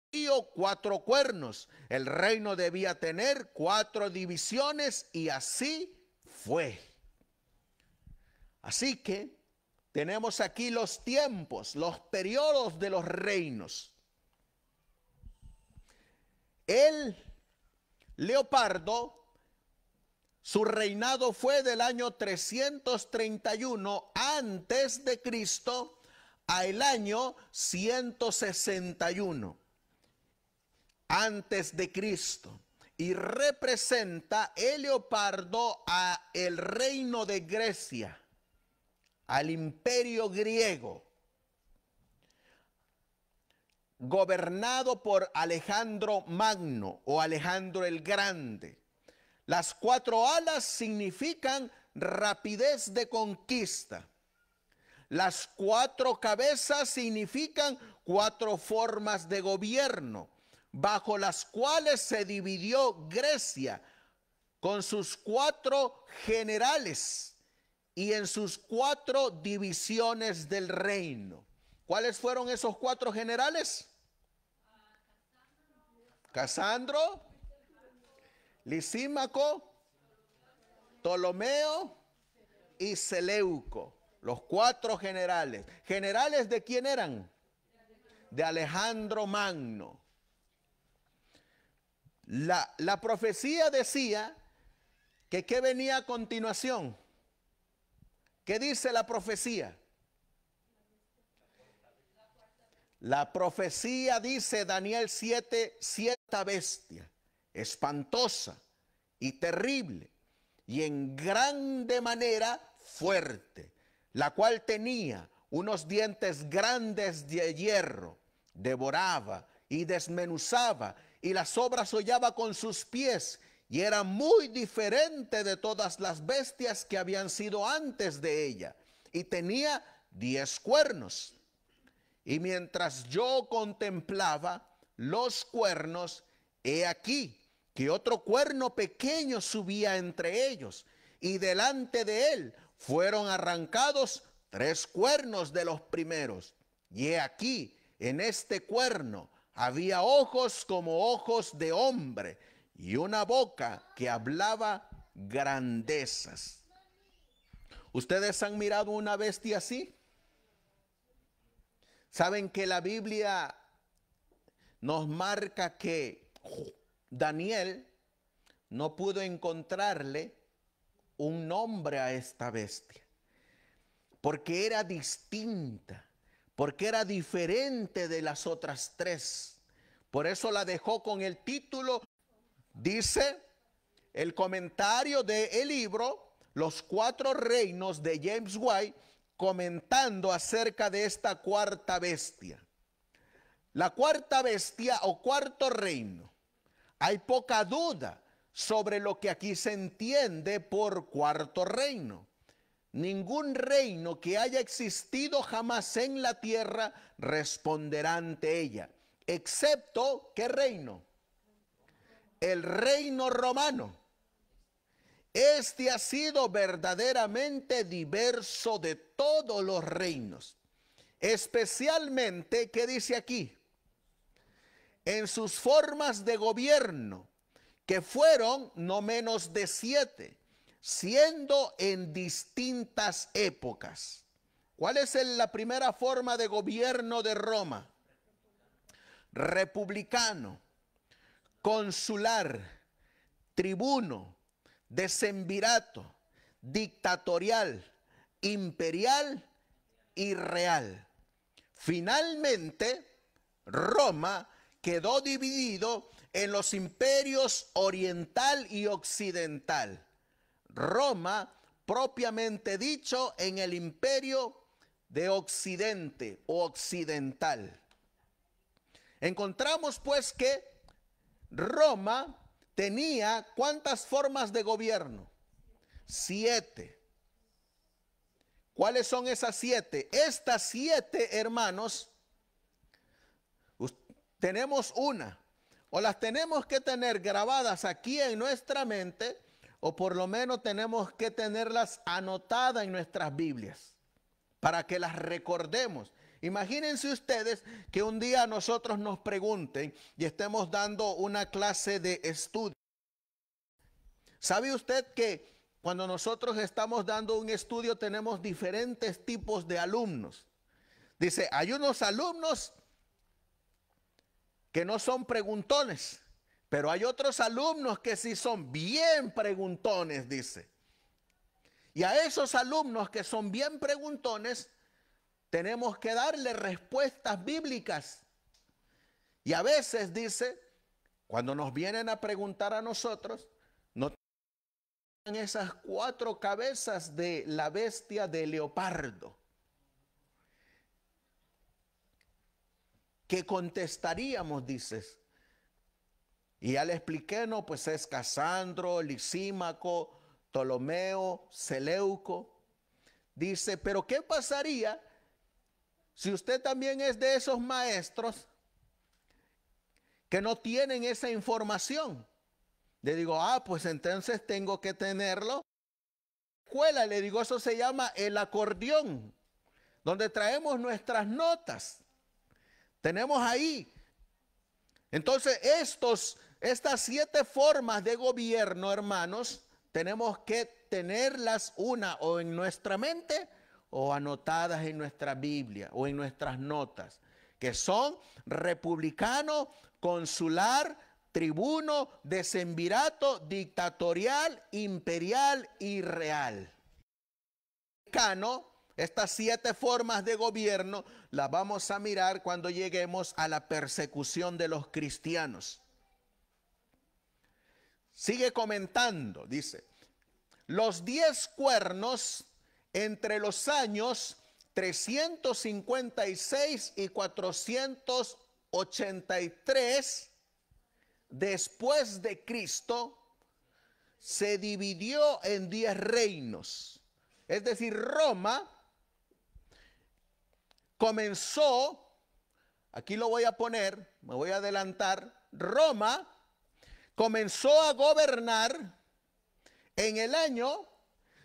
4 cuernos. El reino debía tener 4 divisiones y así fue. Así que tenemos aquí los tiempos, los periodos de los reinos. El leopardo, su reinado fue del año 331 antes de Cristo al año 161 antes de Cristo. Y representa el leopardo a el reino de Grecia, al imperio griego, gobernado por Alejandro Magno o Alejandro el Grande. Las 4 alas significan rapidez de conquista. Las 4 cabezas significan 4 formas de gobierno, bajo las cuales se dividió Grecia con sus 4 generales y en sus 4 divisiones del reino. ¿Cuáles fueron esos 4 generales? Casandro, Lisímaco, Ptolomeo y Seleuco. Los 4 generales. ¿Generales de quién eran? De Alejandro Magno. La profecía decía que ¿qué venía a continuación? ¿Qué dice la profecía? La profecía dice, Daniel 7, cierta bestia, espantosa y terrible, y en grande manera fuerte, la cual tenía unos dientes grandes de hierro, devoraba y desmenuzaba, y las obras hollaba con sus pies, y era muy diferente de todas las bestias que habían sido antes de ella, y tenía 10 cuernos. Y mientras yo contemplaba los cuernos, he aquí que otro cuerno pequeño subía entre ellos, y delante de él fueron arrancados 3 cuernos de los primeros. Y he aquí, en este cuerno había ojos como ojos de hombre, y una boca que hablaba grandezas. ¿Ustedes han mirado una bestia así? ¿Saben que la Biblia nos marca que Daniel no pudo encontrarle un nombre a esta bestia? Porque era distinta, porque era diferente de las otras tres. Por eso la dejó con el título, dice el comentario del libro Los Cuatro Reinos de James White, comentando acerca de esta cuarta bestia. La cuarta bestia o cuarto reino, hay poca duda sobre lo que aquí se entiende por cuarto reino. Ningún reino que haya existido jamás en la tierra responderá ante ella, excepto, ¿qué reino? El reino romano. Este ha sido verdaderamente diverso de todos los reinos, especialmente, ¿qué dice aquí? En sus formas de gobierno, que fueron no menos de 7, siendo en distintas épocas. ¿Cuál es la primera forma de gobierno de Roma? Republicano, consular, tribuno, decemvirato, dictatorial, imperial y real. Finalmente, Roma quedó dividido en los imperios oriental y occidental. Roma, propiamente dicho, en el imperio de Occidente o occidental. Encontramos pues que Roma tenía ¿cuántas formas de gobierno? 7. ¿Cuáles son esas 7? Estas 7, hermanos, tenemos una, o las tenemos que tener grabadas aquí en nuestra mente, o por lo menos tenemos que tenerlas anotadas en nuestras Biblias, para que las recordemos. Imagínense ustedes que un día nosotros nos pregunten y estemos dando una clase de estudio. ¿Sabe usted que cuando nosotros estamos dando un estudio tenemos diferentes tipos de alumnos? Dice, hay unos alumnos que no son preguntones, pero hay otros alumnos que sí son bien preguntones, dice. Y a esos alumnos que son bien preguntones, tenemos que darle respuestas bíblicas. Y a veces, dice, cuando nos vienen a preguntar a nosotros, no tienen esas 4 cabezas de la bestia de leopardo. ¿Qué contestaríamos? Dices. Y ya le expliqué, no, pues es Casandro, Lisímaco, Ptolomeo, Seleuco. Dice, pero ¿qué pasaría si usted también es de esos maestros que no tienen esa información? Le digo, pues entonces tengo que tenerlo. Escuela, le digo, eso se llama el acordeón, donde traemos nuestras notas. Tenemos ahí. Entonces estas 7 formas de gobierno, hermanos, tenemos que tenerlas una o en nuestra mente o anotadas en nuestra Biblia o en nuestras notas, que son republicano, consular, tribuno, decemvirato, dictatorial, imperial y real. Estas 7 formas de gobierno las vamos a mirar cuando lleguemos a la persecución de los cristianos. Sigue comentando, dice, los 10 cuernos entre los años 356 y 483 después de Cristo se dividió en 10 reinos. Es decir, Roma comenzó, aquí lo voy a poner, me voy a adelantar, Roma comenzó a gobernar en el año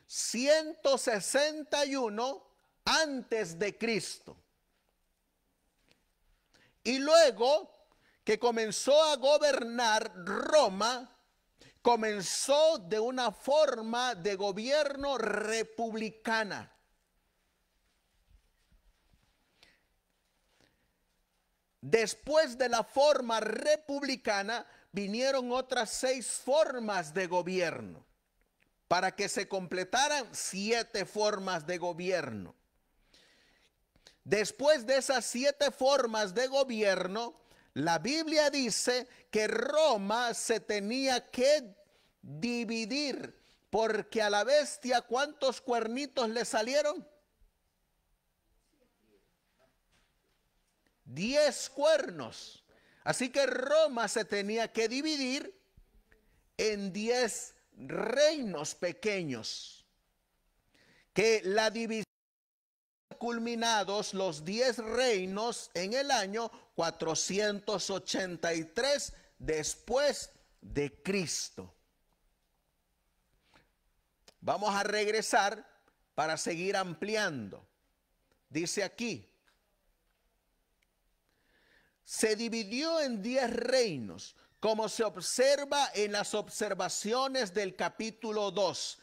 161 antes de Cristo. Y luego que comenzó a gobernar Roma, comenzó de una forma de gobierno republicana. Después de la forma republicana vinieron otras 6 formas de gobierno para que se completaran 7 formas de gobierno. Después de esas 7 formas de gobierno, la Biblia dice que Roma se tenía que dividir, porque a la bestia, ¿cuántos cuernitos le salieron? 10 cuernos. Así que Roma se tenía que dividir en 10 reinos pequeños, que la división culminados los 10 reinos en el año 483 después de Cristo. Vamos a regresar para seguir ampliando. Dice aquí, se dividió en 10 reinos, como se observa en las observaciones del capítulo 2.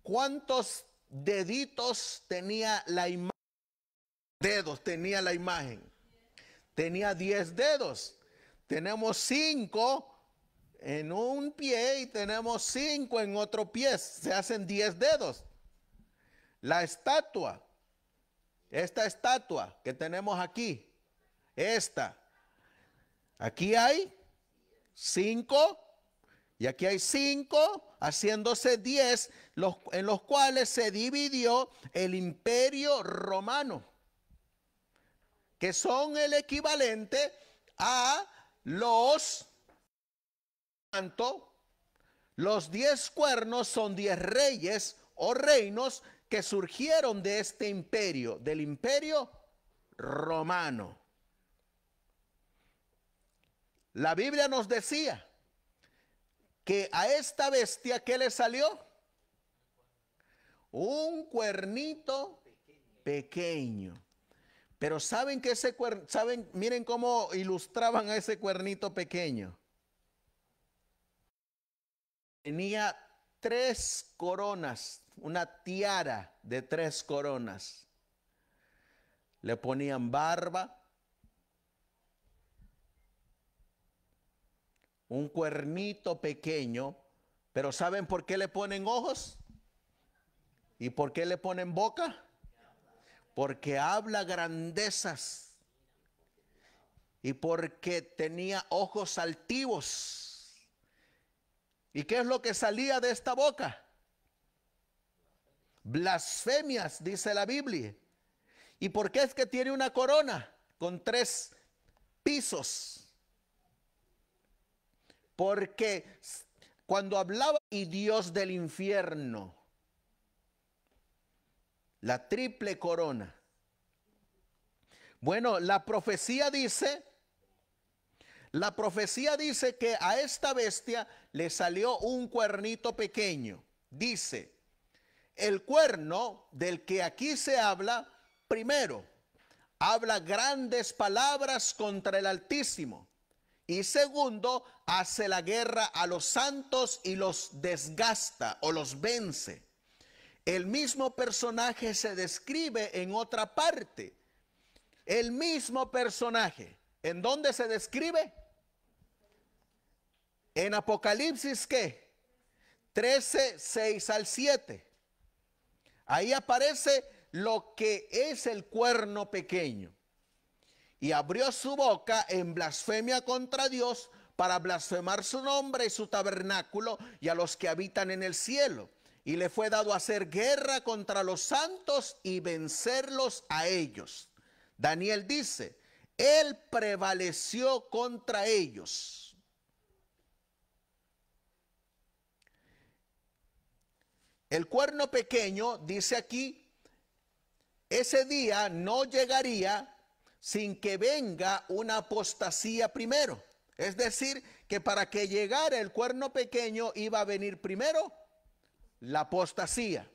¿Cuántos deditos tenía la imagen? Dedos tenía la imagen. Tenía 10 dedos. Tenemos 5 en un pie y tenemos 5 en otro pie. Se hacen 10 dedos. La estatua, esta estatua que tenemos aquí, aquí hay 5 y aquí hay 5, haciéndose 10, en los cuales se dividió el imperio romano, que son el equivalente a los 10 cuernos son 10 reyes o reinos que surgieron de este imperio, del imperio romano. La Biblia nos decía que a esta bestia, ¿qué le salió? Un cuernito pequeño. Pero ¿saben que ese cuernito, miren cómo ilustraban a ese cuernito pequeño? Tenía 3 coronas, una tiara de 3 coronas. Le ponían barba, un cuernito pequeño, pero ¿saben por qué le ponen ojos? ¿Y por qué le ponen boca? Porque habla grandezas y porque tenía ojos altivos. ¿Y qué es lo que salía de esta boca? Blasfemias, dice la Biblia. ¿Y por qué es que tiene una corona con 3 pisos? Porque cuando hablaba y Dios del infierno, la triple corona. Bueno, la profecía dice que a esta bestia le salió un cuernito pequeño. Dice, el cuerno del que aquí se habla, primero, habla grandes palabras contra el Altísimo. Y segundo, hace la guerra a los santos y los desgasta o los vence. El mismo personaje se describe en otra parte. El mismo personaje. ¿En dónde se describe? En Apocalipsis, ¿qué? 13, 6 al 7. Ahí aparece lo que es el cuerno pequeño. Y abrió su boca en blasfemia contra Dios para blasfemar su nombre y su tabernáculo y a los que habitan en el cielo. Y le fue dado hacer guerra contra los santos y vencerlos a ellos. Daniel dice, él prevaleció contra ellos. El cuerno pequeño, dice aquí, ese día no llegaría sin que venga una apostasía primero. Es decir, que para que llegara el cuerno pequeño iba a venir primero la apostasía.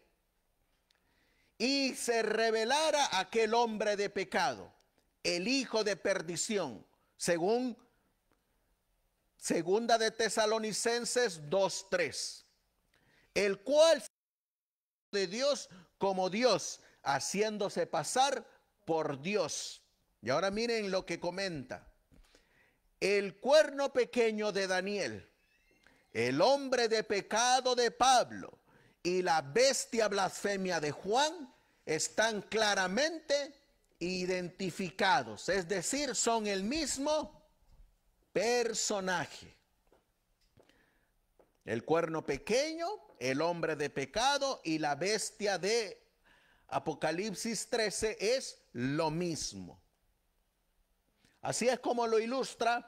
Y se revelara aquel hombre de pecado, el hijo de perdición, según Segunda de Tesalonicenses 2:3. El cual de Dios como Dios, haciéndose pasar por Dios. Y ahora miren lo que comenta. El cuerno pequeño de Daniel, el hombre de pecado de Pablo y la bestia blasfemia de Juan están claramente identificados, es decir, son el mismo personaje. El cuerno pequeño, el hombre de pecado y la bestia de Apocalipsis 13 es lo mismo. Así es como lo ilustra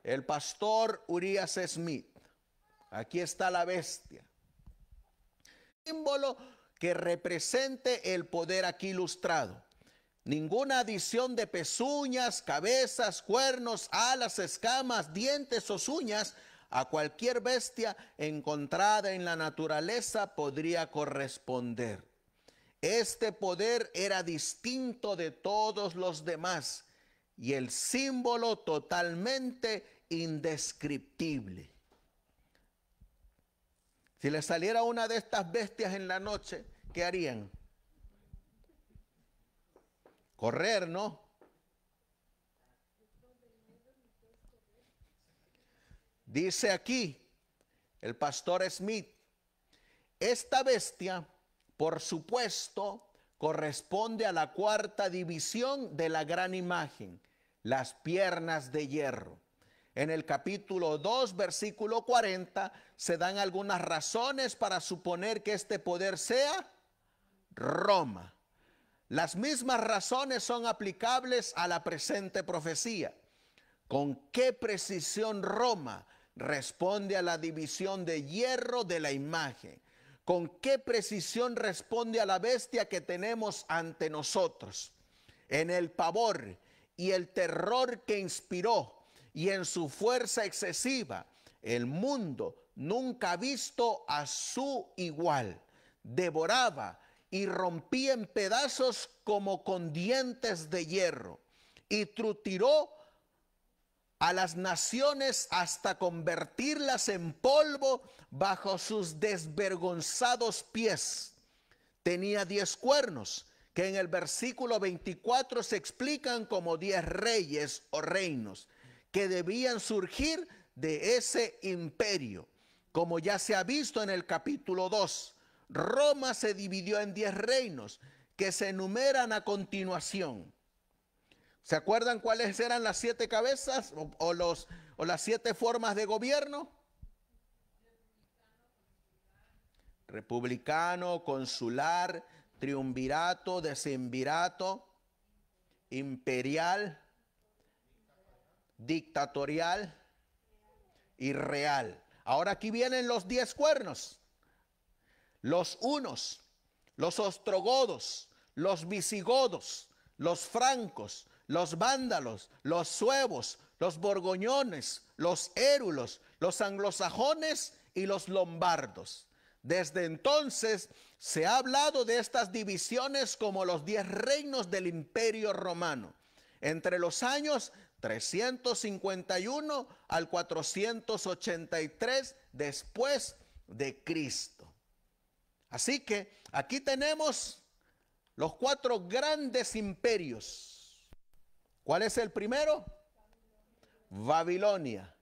el pastor Urias Smith. Aquí está la bestia. Símbolo que represente el poder aquí ilustrado. Ninguna adición de pezuñas, cabezas, cuernos, alas, escamas, dientes o uñas a cualquier bestia encontrada en la naturaleza podría corresponder. Este poder era distinto de todos los demás y el símbolo totalmente indescriptible. Si les saliera una de estas bestias en la noche, ¿qué harían? Correr, ¿no? Dice aquí el pastor Smith, esta bestia, por supuesto, corresponde a la cuarta división de la gran imagen, las piernas de hierro. En el capítulo 2, versículo 40, se dan algunas razones para suponer que este poder sea Roma. Las mismas razones son aplicables a la presente profecía. ¿Con qué precisión Roma responde a la división de hierro de la imagen? ¿Con qué precisión responde a la bestia que tenemos ante nosotros? En el pavor y el terror que inspiró y en su fuerza excesiva, el mundo nunca ha visto a su igual. Devoraba y rompía en pedazos como con dientes de hierro y trutiró a las naciones hasta convertirlas en polvo bajo sus desvergonzados pies. Tenía 10 cuernos, que en el versículo 24 se explican como 10 reyes o reinos, que debían surgir de ese imperio. Como ya se ha visto en el capítulo 2, Roma se dividió en 10 reinos, que se enumeran a continuación. ¿Se acuerdan cuáles eran las 7 cabezas o las 7 formas de gobierno? Republicano, consular, triunvirato, decemvirato, imperial, dictatorial y real. Ahora aquí vienen los 10 cuernos. Los hunos, los ostrogodos, los visigodos, los francos, los vándalos, los suevos, los borgoñones, los érulos, los anglosajones y los lombardos. Desde entonces se ha hablado de estas divisiones como los 10 reinos del Imperio Romano, entre los años 351 al 483 después de Cristo. Así que aquí tenemos los 4 grandes imperios. ¿Cuál es el primero? Babilonia.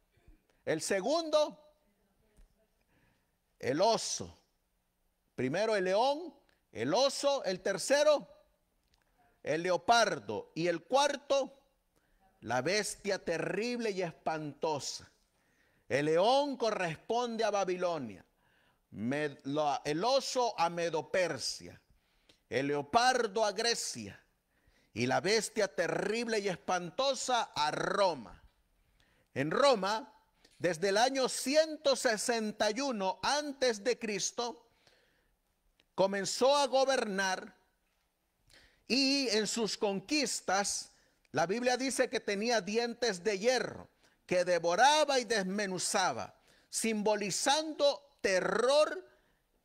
El segundo, el oso. Primero el león, el oso. El tercero, el leopardo. Y el cuarto, la bestia terrible y espantosa. El león corresponde a Babilonia. El oso a Medo-Persia. El leopardo a Grecia. Y la bestia terrible y espantosa a Roma. En Roma, desde el año 161 antes de Cristo, comenzó a gobernar y en sus conquistas, la Biblia dice que tenía dientes de hierro, que devoraba y desmenuzaba, simbolizando terror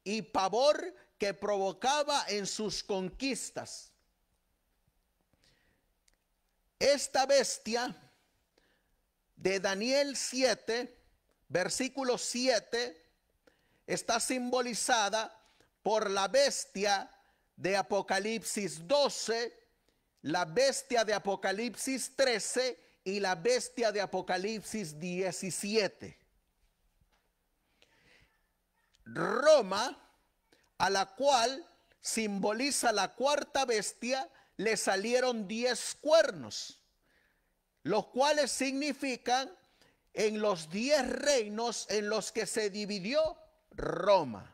y pavor que provocaba en sus conquistas. Esta bestia de Daniel 7, versículo 7, está simbolizada por la bestia de Apocalipsis 12, la bestia de Apocalipsis 13 y la bestia de Apocalipsis 17. Roma, a la cual simboliza la cuarta bestia, le salieron 10 cuernos, los cuales significan en los 10 reinos en los que se dividió Roma.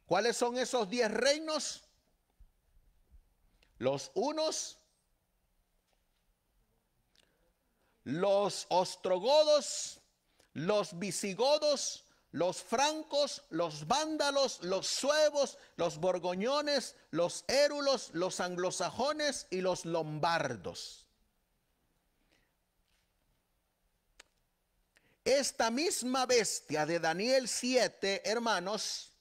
¿Cuáles son esos 10 reinos? Los hunos, los ostrogodos, los visigodos, los francos, los vándalos, los suevos, los borgoñones, los érulos, los anglosajones y los lombardos. Esta misma bestia de Daniel 7, hermanos,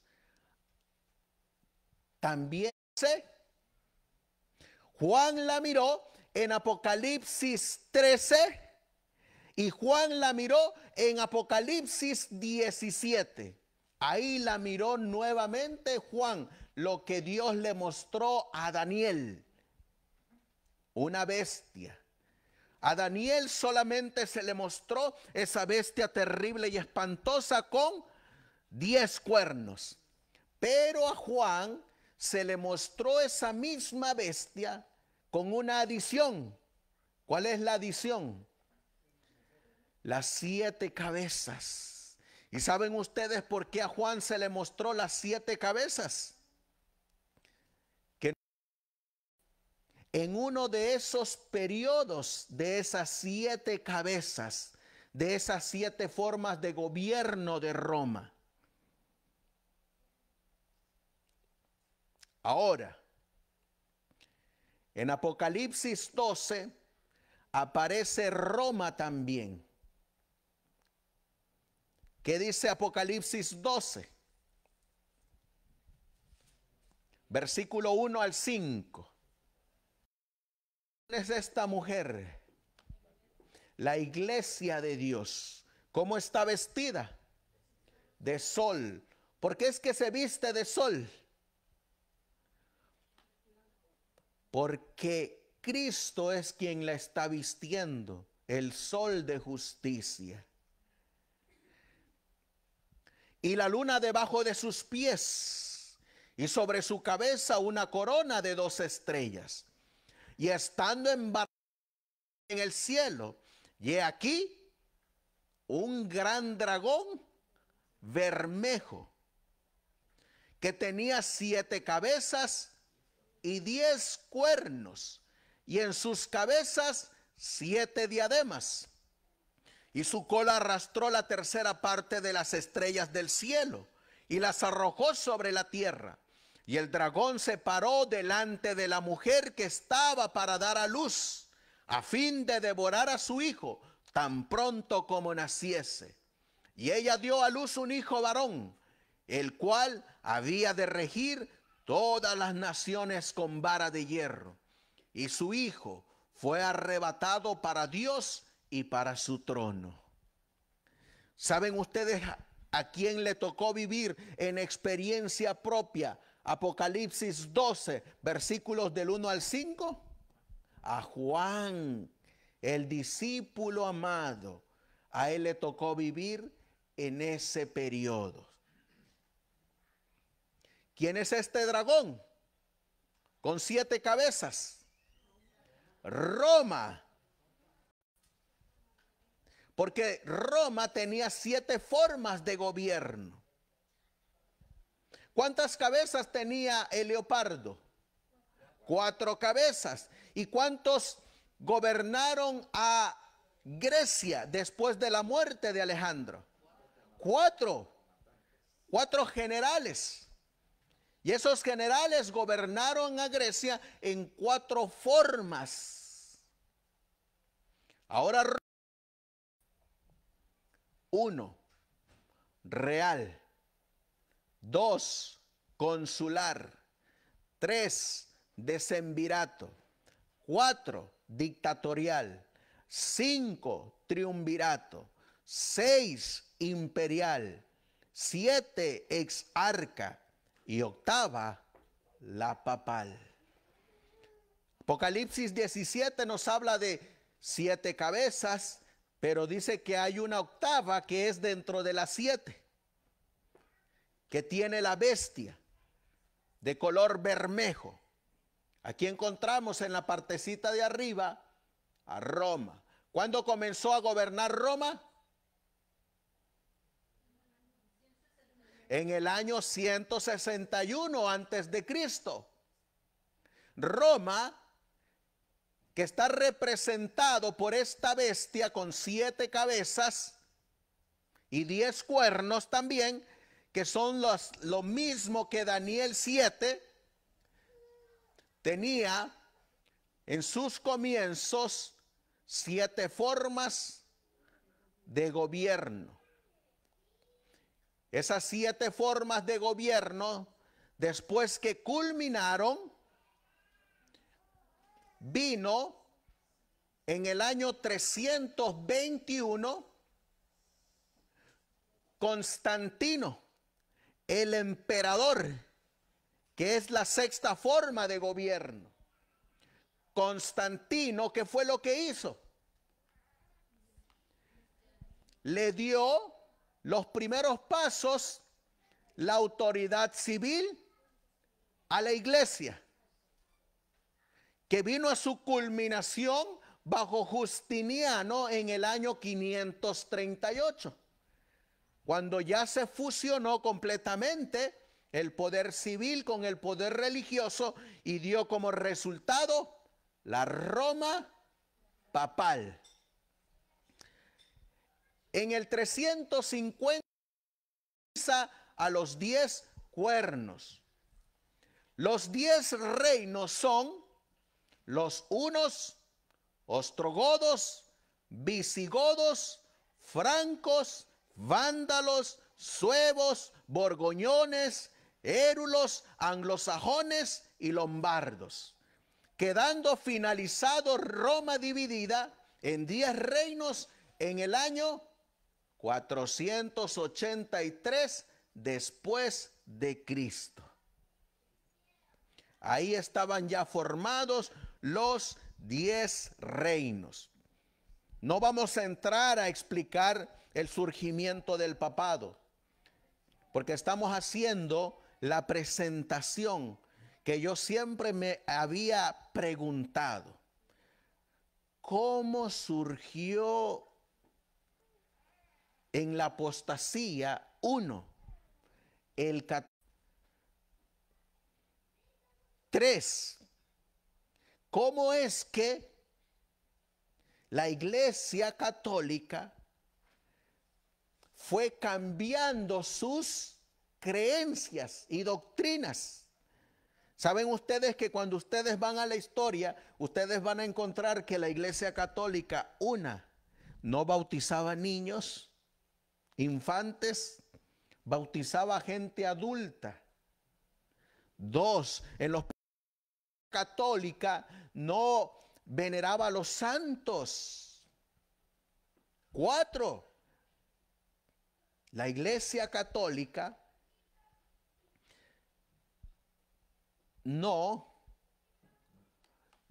también Juan la miró en Apocalipsis 13 y Juan la miró en Apocalipsis 17. Ahí la miró nuevamente Juan, lo que Dios le mostró a Daniel, una bestia. A Daniel solamente se le mostró esa bestia terrible y espantosa con 10 cuernos. Pero a Juan se le mostró esa misma bestia con una adición. ¿Cuál es la adición? Las 7 cabezas. ¿Y saben ustedes por qué a Juan se le mostró las 7 cabezas? Que en uno de esos periodos de esas 7 cabezas, de esas 7 formas de gobierno de Roma. Ahora, en Apocalipsis 12 aparece Roma también. ¿Qué dice Apocalipsis 12? Versículo 1 al 5. ¿Quién es esta mujer? La iglesia de Dios. ¿Cómo está vestida? De sol. ¿Por qué es que se viste de sol? Porque Cristo es quien la está vistiendo, el sol de justicia. Y la luna debajo de sus pies, y sobre su cabeza una corona de 2 estrellas. Y estando en el cielo, y he aquí un gran dragón bermejo, que tenía 7 cabezas y 10 cuernos, y en sus cabezas 7 diademas. Y su cola arrastró la tercera parte de las estrellas del cielo y las arrojó sobre la tierra. Y el dragón se paró delante de la mujer que estaba para dar a luz, a fin de devorar a su hijo tan pronto como naciese. Y ella dio a luz un hijo varón, el cual había de regir todas las naciones con vara de hierro. Y su hijo fue arrebatado para Dios y para su trono. ¿Saben ustedes a quién le tocó vivir en experiencia propia Apocalipsis 12, versículos del 1 al 5? A Juan, el discípulo amado. A él le tocó vivir en ese periodo. ¿Quién es este dragón con 7 cabezas? Roma. Porque Roma tenía 7 formas de gobierno. ¿Cuántas cabezas tenía el leopardo? 4 cabezas. ¿Y cuántos gobernaron a Grecia después de la muerte de Alejandro? 4. 4 generales. Y esos generales gobernaron a Grecia en 4 formas. Ahora, 1, real. 2, consular. 3, decemvirato. 4, dictatorial. 5 triunvirato, 6 imperial, 7 exarca y 8 la papal. Apocalipsis 17 nos habla de 7 cabezas, pero dice que hay una 8ª que es dentro de las 7, que tiene la bestia de color bermejo. Aquí encontramos en la partecita de arriba a Roma. ¿Cuándo comenzó a gobernar Roma? En el año 161 antes de Cristo. Roma, que está representado por esta bestia con 7 cabezas y 10 cuernos también, que son lo mismo que Daniel 7, tenía en sus comienzos 7 formas de gobierno. Esas 7 formas de gobierno, después que culminaron, vino en el año 321 Constantino, el emperador, que es la 6ª forma de gobierno. Constantino, ¿qué fue lo que hizo? Le dio los primeros pasos, la autoridad civil a la iglesia, que vino a su culminación bajo Justiniano en el año 538, cuando ya se fusionó completamente el poder civil con el poder religioso y dio como resultado la Roma papal. En el 350 a los 10 cuernos. Los 10 reinos son los hunos, ostrogodos, visigodos, francos, vándalos, suevos, borgoñones, érulos, anglosajones y lombardos, quedando finalizado Roma dividida en 10 reinos en el año 483 después de Cristo. Ahí estaban ya formados los 10 reinos. No vamos a entrar a explicar el surgimiento del papado, porque estamos haciendo la presentación que yo siempre me había preguntado. ¿Cómo surgió en la apostasía el 3? ¿Cómo es que la Iglesia Católica fue cambiando sus creencias y doctrinas? ¿Saben ustedes que cuando ustedes van a la historia, ustedes van a encontrar que la Iglesia Católica, no bautizaba niños, infantes, bautizaba gente adulta? 2, en los católica no veneraba a los santos. 4, la Iglesia Católica no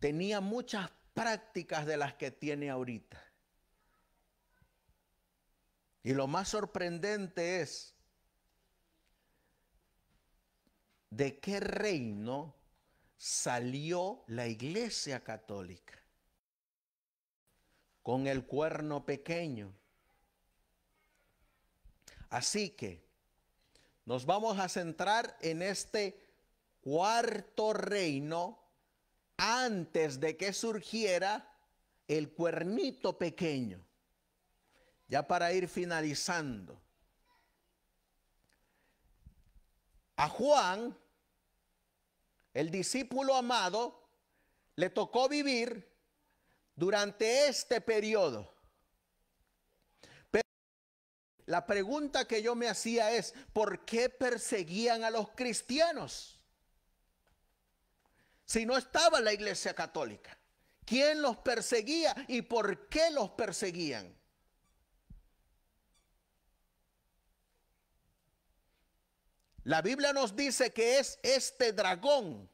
tenía muchas prácticas de las que tiene ahorita. Y lo más sorprendente es de qué reino salió la Iglesia Católica. Con el cuerno pequeño. Así que nos vamos a centrar en este 4º reino antes de que surgiera el cuernito pequeño. Ya para ir finalizando. A Juan, el discípulo amado, le tocó vivir durante este periodo. Pero la pregunta que yo me hacía es, ¿por qué perseguían a los cristianos? Si no estaba la Iglesia Católica. quién los perseguía y por qué los perseguían. La Biblia nos dice que es este dragón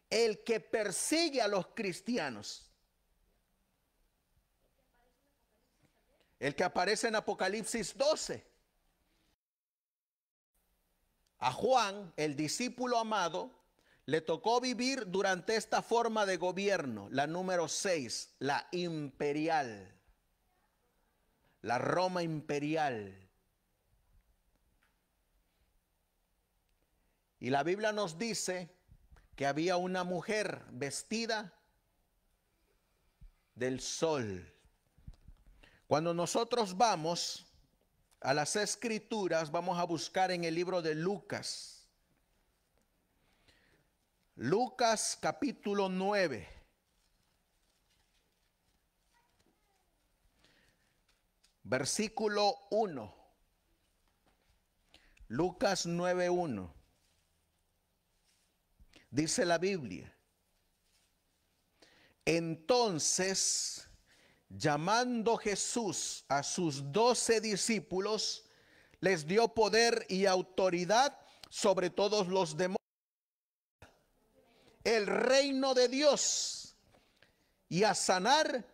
el que persigue a los cristianos. El que aparece en Apocalipsis 12. A Juan, el discípulo amado, le tocó vivir durante esta forma de gobierno, la número 6, la imperial, la Roma imperial. Y la Biblia nos dice que había una mujer vestida del sol. Cuando nosotros vamos a las Escrituras, vamos a buscar en el libro de Lucas. Lucas capítulo 9. Versículo 1. Lucas 9:1. Dice la Biblia: entonces, llamando Jesús a sus 12 discípulos, les dio poder y autoridad sobre todos los demonios, el reino de Dios, y a sanar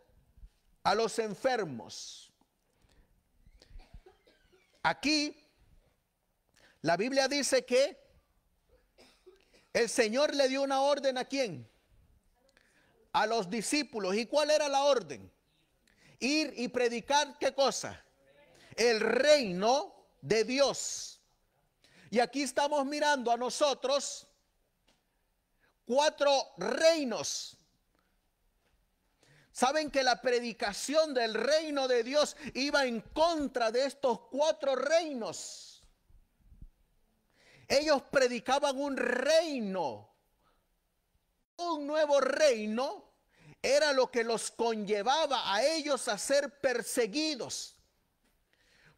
a los enfermos. Aquí la Biblia dice que el Señor le dio una orden ¿a quién? A los discípulos. ¿Y cuál era la orden? Ir y predicar, ¿qué cosa? El reino de Dios. Y aquí estamos mirando a nosotros 4 reinos. Saben que la predicación del reino de Dios iba en contra de estos 4 reinos. Ellos predicaban un reino, un nuevo reino. Era lo que los conllevaba a ellos a ser perseguidos.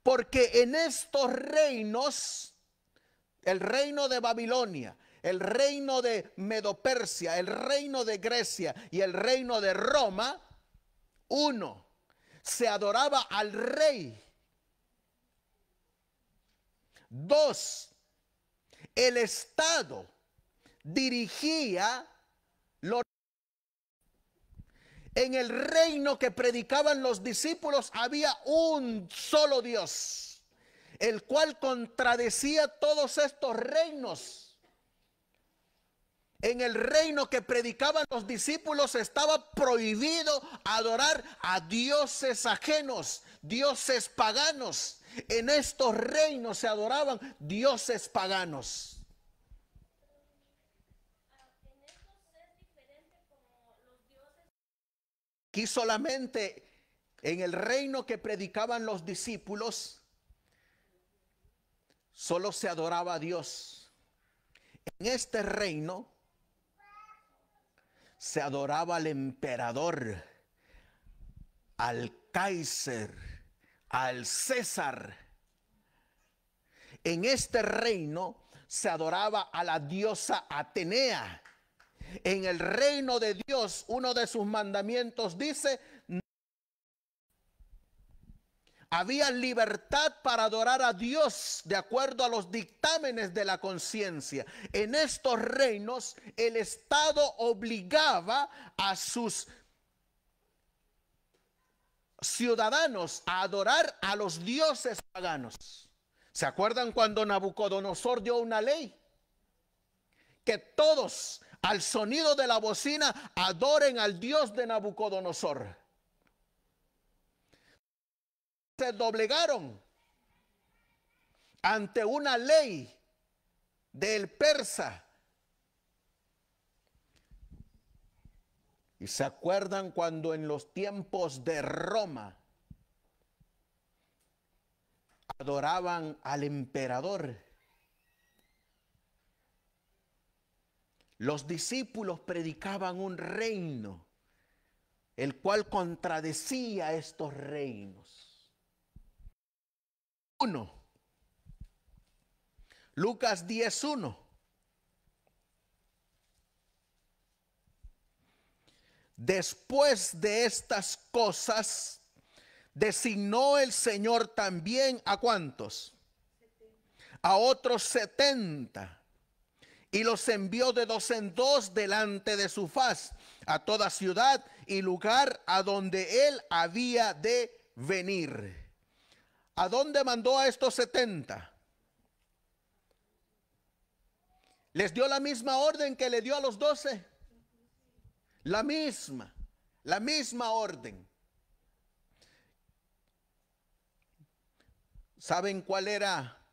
Porque en estos reinos, el reino de Babilonia, el reino de Medo-Persia, el reino de Grecia y el reino de Roma, uno, se adoraba al rey. 2, el Estado dirigía los... En el reino que predicaban los discípulos había un solo Dios, el cual contradecía todos estos reinos. En el reino que predicaban los discípulos estaba prohibido adorar a dioses ajenos, dioses paganos. En estos reinos se adoraban dioses paganos. Aquí solamente en el reino que predicaban los discípulos, solo se adoraba a Dios. En este reino se adoraba al emperador, al Kaiser, al César. En este reino se adoraba a la diosa Atenea. En el reino de Dios, uno de sus mandamientos dice: había libertad para adorar a Dios de acuerdo a los dictámenes de la conciencia. En estos reinos, el Estado obligaba a sus ciudadanos a adorar a los dioses paganos. ¿Se acuerdan cuando Nabucodonosor dio una ley? Que todos, al sonido de la bocina, adoren al Dios de Nabucodonosor. Se doblegaron ante una ley del persa. Y se acuerdan cuando en los tiempos de Roma adoraban al emperador. Los discípulos predicaban un reino, el cual contradecía estos reinos. 1. Lucas 10:1. Después de estas cosas, designó el Señor también ¿a cuántos? A otros 70. Y los envió de dos en dos delante de su faz, a toda ciudad y lugar a donde él había de venir. ¿A dónde mandó a estos 70? ¿Les dio la misma orden que le dio a los 12? La misma orden. ¿Saben cuál era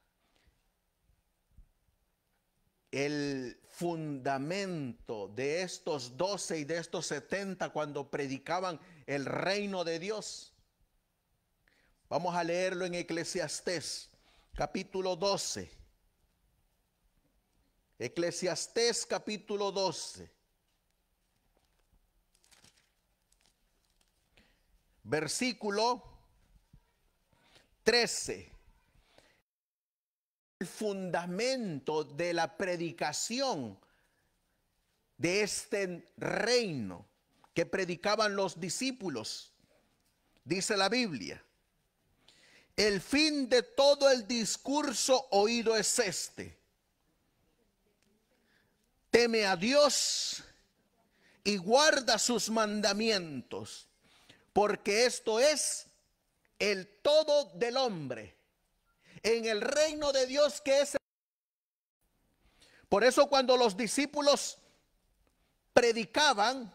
el fundamento de estos 12 y de estos 70 cuando predicaban el reino de Dios? Vamos a leerlo en Eclesiastés, capítulo 12. Eclesiastés, capítulo 12. Versículo 13. El fundamento de la predicación de este reino que predicaban los discípulos. Dice la Biblia: el fin de todo el discurso oído es este: teme a Dios y guarda sus mandamientos, porque esto es el todo del hombre en el reino de Dios, que es. Por eso cuando los discípulos predicaban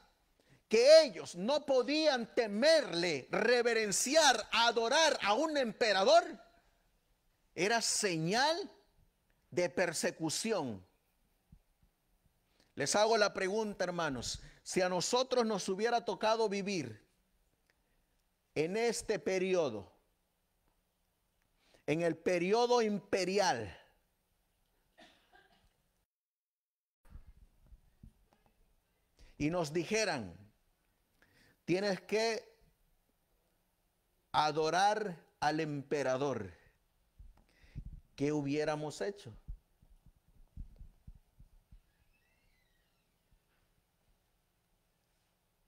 que ellos no podían temerle, reverenciar, adorar a un emperador, era señal de persecución. Les hago la pregunta, hermanos: si a nosotros nos hubiera tocado vivir en este periodo, en el periodo imperial, y nos dijeran, tienes que adorar al emperador, ¿qué hubiéramos hecho?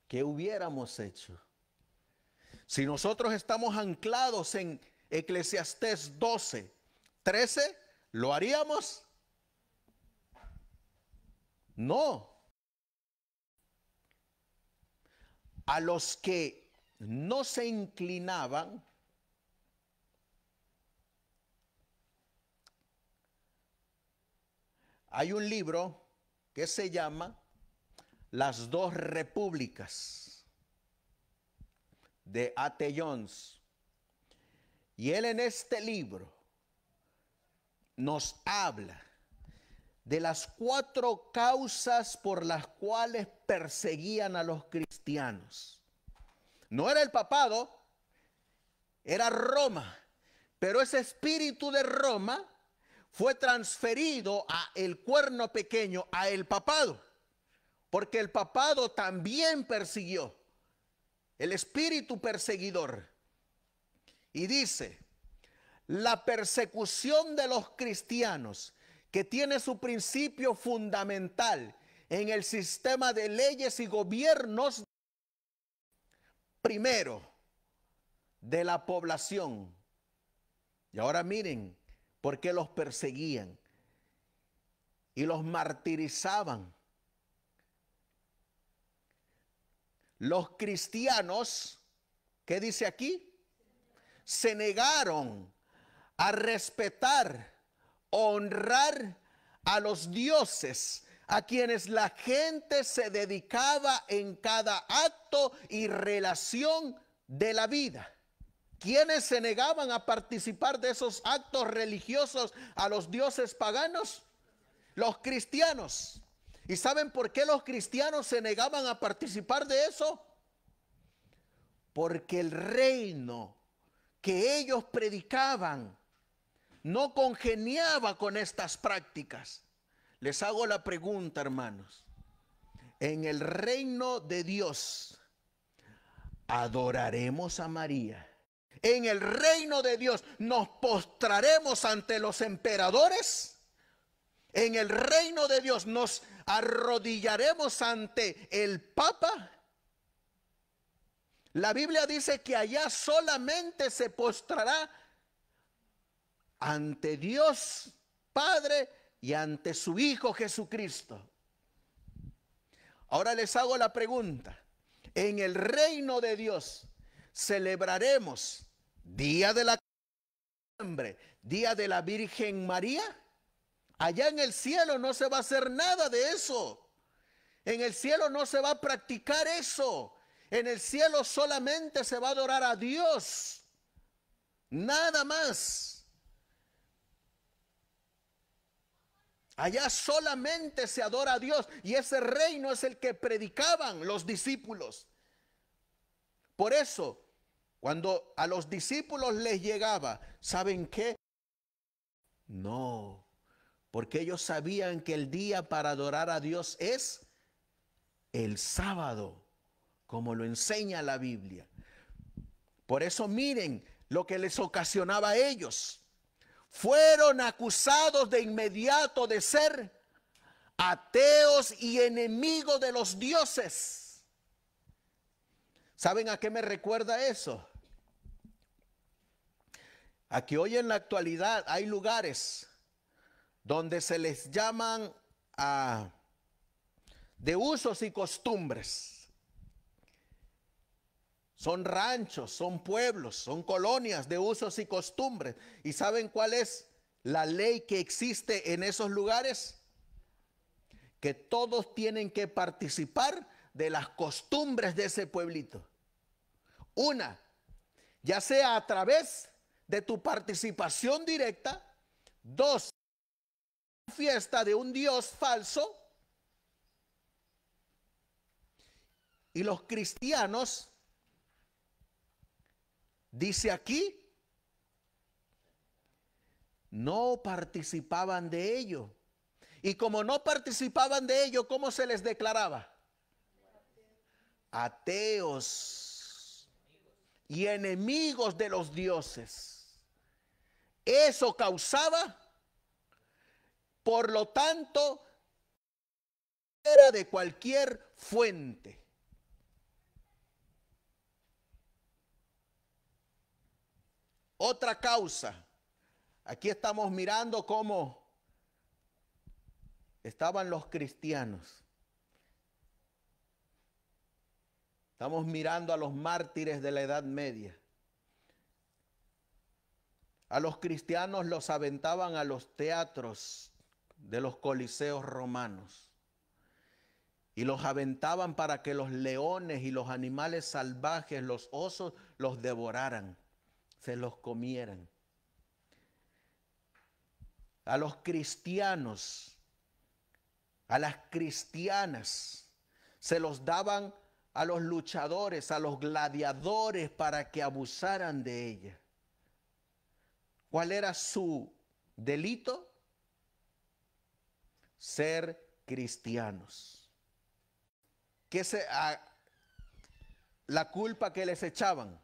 ¿Qué hubiéramos hecho? Si nosotros estamos anclados en Eclesiastés 12, 13, ¿lo haríamos? No. A los que no se inclinaban, hay un libro que se llama Las dos repúblicas, de A.T. Jones. Y él en este libro nos habla de las 4 causas por las cuales perseguían a los cristianos. No era el papado, era Roma, pero ese espíritu de Roma fue transferido a el cuerno pequeño, a el papado, porque el papado también persiguió, el espíritu perseguidor. Y dice: la persecución de los cristianos, que tiene su principio fundamental en el sistema de leyes y gobiernos, primero, de la población. Y ahora miren por qué los perseguían y los martirizaban. Los cristianos, ¿qué dice aquí? Se negaron a respetar, honrar a los dioses a quienes la gente se dedicaba en cada acto y relación de la vida. ¿Quiénes se negaban a participar de esos actos religiosos a los dioses paganos? Los cristianos. ¿Y saben por qué los cristianos se negaban a participar de eso? Porque el reino que ellos predicaban no congeniaba con estas prácticas. Les hago la pregunta, hermanos: en el reino de Dios, ¿adoraremos a María? En el reino de Dios, ¿nos postraremos ante los emperadores? En el reino de Dios, ¿nos arrodillaremos ante el Papa? La Biblia dice que allá solamente se postrará ante Dios Padre y ante su Hijo Jesucristo. Ahora les hago la pregunta. En el reino de Dios celebraremos Día de la Día de la Virgen María. Allá en el cielo no se va a hacer nada de eso. En el cielo no se va a practicar eso. En el cielo solamente se va a adorar a Dios. Nada más. Allá solamente se adora a Dios. Y ese reino es el que predicaban los discípulos. Por eso, cuando a los discípulos les llegaba, ¿saben qué? No, porque ellos sabían que el día para adorar a Dios es el sábado, como lo enseña la Biblia. Por eso miren lo que les ocasionaba a ellos. Fueron acusados de inmediato de ser ateos y enemigos de los dioses. ¿Saben a qué me recuerda eso? A que hoy en la actualidad hay lugares donde se les llaman de usos y costumbres. Son ranchos, son pueblos, son colonias de usos y costumbres. ¿Y saben cuál es la ley que existe en esos lugares? Que todos tienen que participar de las costumbres de ese pueblito. Una, ya sea a través de tu participación directa. Dos, fiesta de un dios falso. Y los cristianos, dice aquí, no participaban de ello. Y como no participaban de ello, ¿cómo se les declaraba? Ateos y enemigos de los dioses. Eso causaba, por lo tanto, era de cualquier fuente. Otra causa. Aquí estamos mirando cómo estaban los cristianos. Estamos mirando a los mártires de la Edad Media. A los cristianos los aventaban a los teatros de los coliseos romanos. Y los aventaban para que los leones y los animales salvajes, los osos, los devoraran, se los comieran. A los cristianos, a las cristianas, se los daban a los luchadores, a los gladiadores, para que abusaran de ella. ¿Cuál era su delito? Ser cristianos. La culpa que les echaban.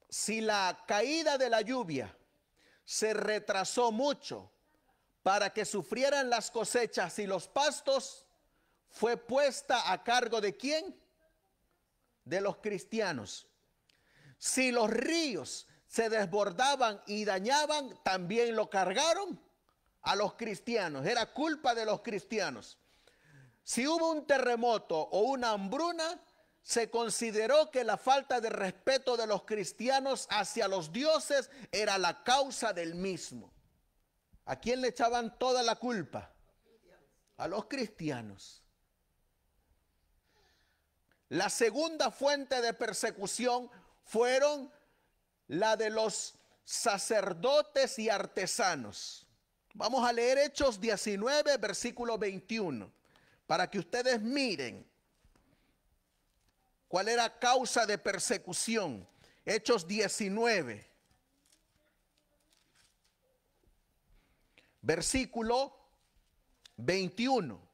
Si la caída de la lluvia se retrasó mucho para que sufrieran las cosechas y los pastos, fue puesta a cargo ¿de quién? De los cristianos. Si los ríos se desbordaban y dañaban, también lo cargaron a los cristianos. Era culpa de los cristianos. Si hubo un terremoto o una hambruna, se consideró que la falta de respeto de los cristianos hacia los dioses era la causa del mismo. ¿A quién le echaban toda la culpa? A los cristianos. La segunda fuente de persecución fueron la de los sacerdotes y artesanos. Vamos a leer Hechos 19, versículo 21, para que ustedes miren cuál era causa de persecución. Hechos 19, versículo 21.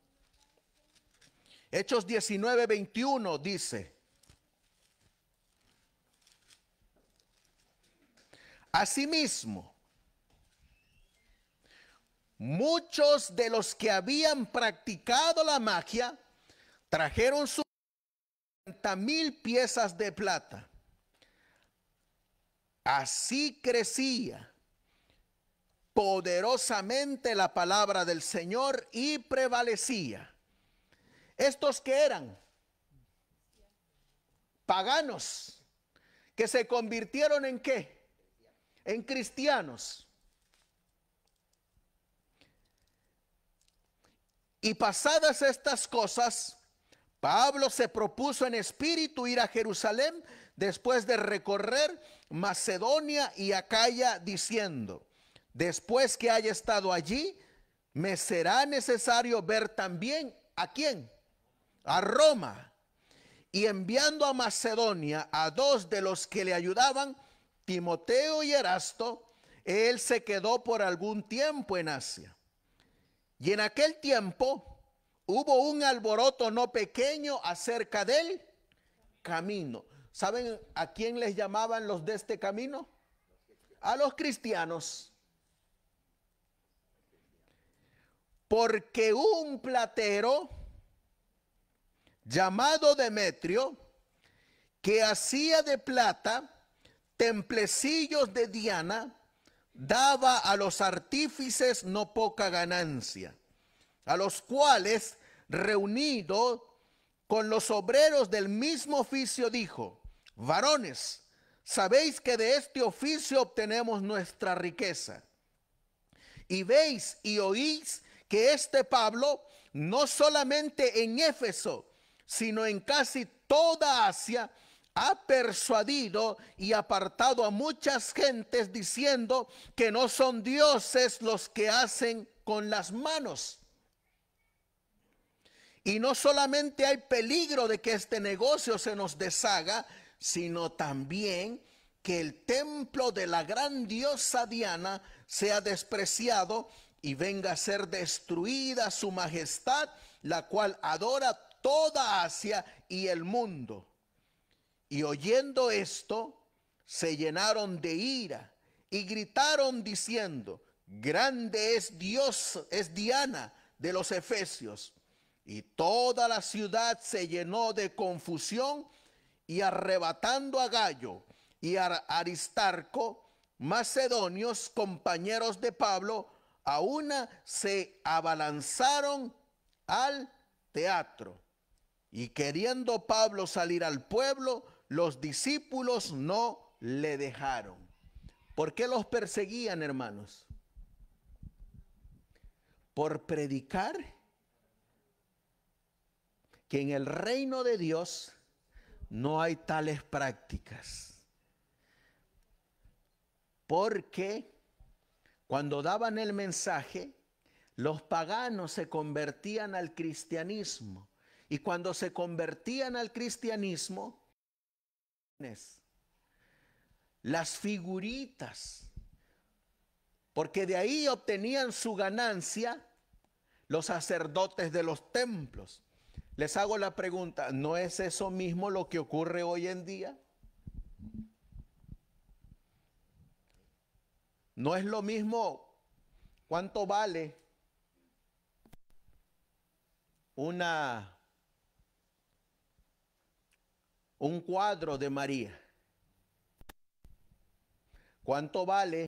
Hechos 19, 21 dice: asimismo, muchos de los que habían practicado la magia trajeron sus 50,000 piezas de plata. Así crecía poderosamente la palabra del Señor y prevalecía. ¿Estos que eran? Paganos, que se convirtieron ¿en qué? En cristianos. Y pasadas estas cosas, Pablo se propuso en espíritu ir a Jerusalén después de recorrer Macedonia y Acaya, diciendo: después que haya estado allí, me será necesario ver también ¿a quién? A Roma. Y enviando a Macedonia a 2 de los que le ayudaban, Timoteo y Erasto, él se quedó por algún tiempo en Asia. Y en aquel tiempo hubo un alboroto no pequeño acerca del camino. ¿Saben a quién les llamaban los de este camino? A los cristianos. Porque un platero llamado Demetrio, que hacía de plata templecillos de Diana, daba a los artífices no poca ganancia, a los cuales, reunido con los obreros del mismo oficio, dijo: varones, sabéis que de este oficio obtenemos nuestra riqueza. Y veis y oís que este Pablo, no solamente en Éfeso, sino en casi toda Asia, ha persuadido y apartado a muchas gentes, diciendo que no son dioses los que hacen con las manos. Y no solamente hay peligro de que este negocio se nos deshaga, sino también que el templo de la gran diosa Diana sea despreciado y venga a ser destruida su majestad, la cual adora toda Asia y el mundo. Y oyendo esto, se llenaron de ira y gritaron diciendo: grande es Dios, es Diana de los efesios. Y toda la ciudad se llenó de confusión, y arrebatando a Gallo y a Aristarco, macedonios, compañeros de Pablo, a una se abalanzaron al teatro. Y queriendo Pablo salir al pueblo, los discípulos no le dejaron. ¿Por qué los perseguían, hermanos? Por predicar que en el reino de Dios no hay tales prácticas. Porque cuando daban el mensaje, los paganos se convertían al cristianismo. Y cuando se convertían al cristianismo, las figuritas, porque de ahí obtenían su ganancia los sacerdotes de los templos. Les hago la pregunta, ¿no es eso mismo lo que ocurre hoy en día? ¿No es lo mismo cuánto vale un cuadro de María? ¿Cuánto vale?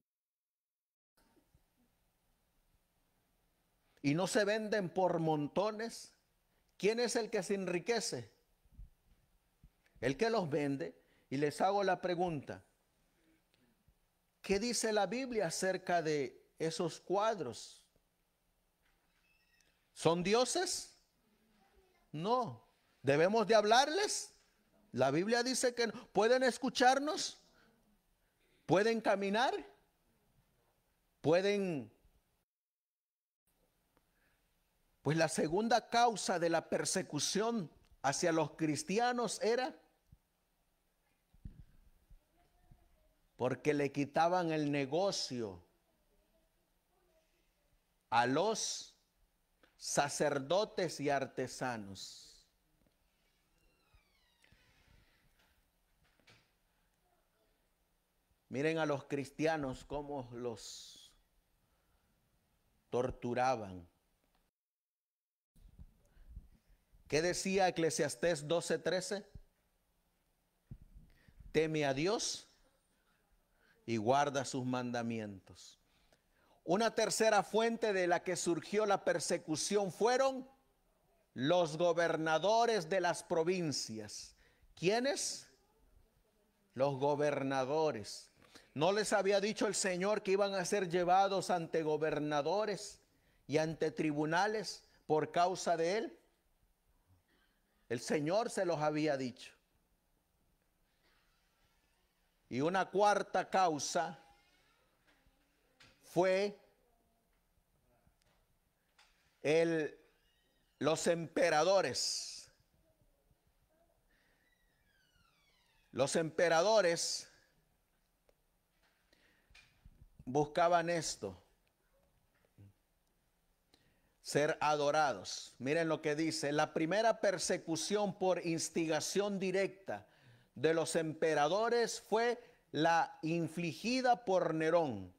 Y no se venden por montones. ¿Quién es el que se enriquece? El que los vende. Y les hago la pregunta, ¿qué dice la Biblia acerca de esos cuadros? ¿Son dioses? No. ¿Debemos de hablarles? La Biblia dice que no. ¿Pueden escucharnos? ¿Pueden caminar? ¿Pueden? Pues la segunda causa de la persecución hacia los cristianos era porque le quitaban el negocio a los sacerdotes y artesanos. Miren a los cristianos cómo los torturaban. ¿Qué decía Eclesiastés 12:13? teme a Dios y guarda sus mandamientos. Una tercera fuente de la que surgió la persecución fueron los gobernadores de las provincias. ¿Quiénes? Los gobernadores. ¿No les había dicho el Señor que iban a ser llevados ante gobernadores y ante tribunales por causa de Él? El Señor se los había dicho. Y una cuarta causa fue los emperadores. Los emperadores buscaban esto, ser adorados. Miren lo que dice: la primera persecución por instigación directa de los emperadores fue la infligida por Nerón.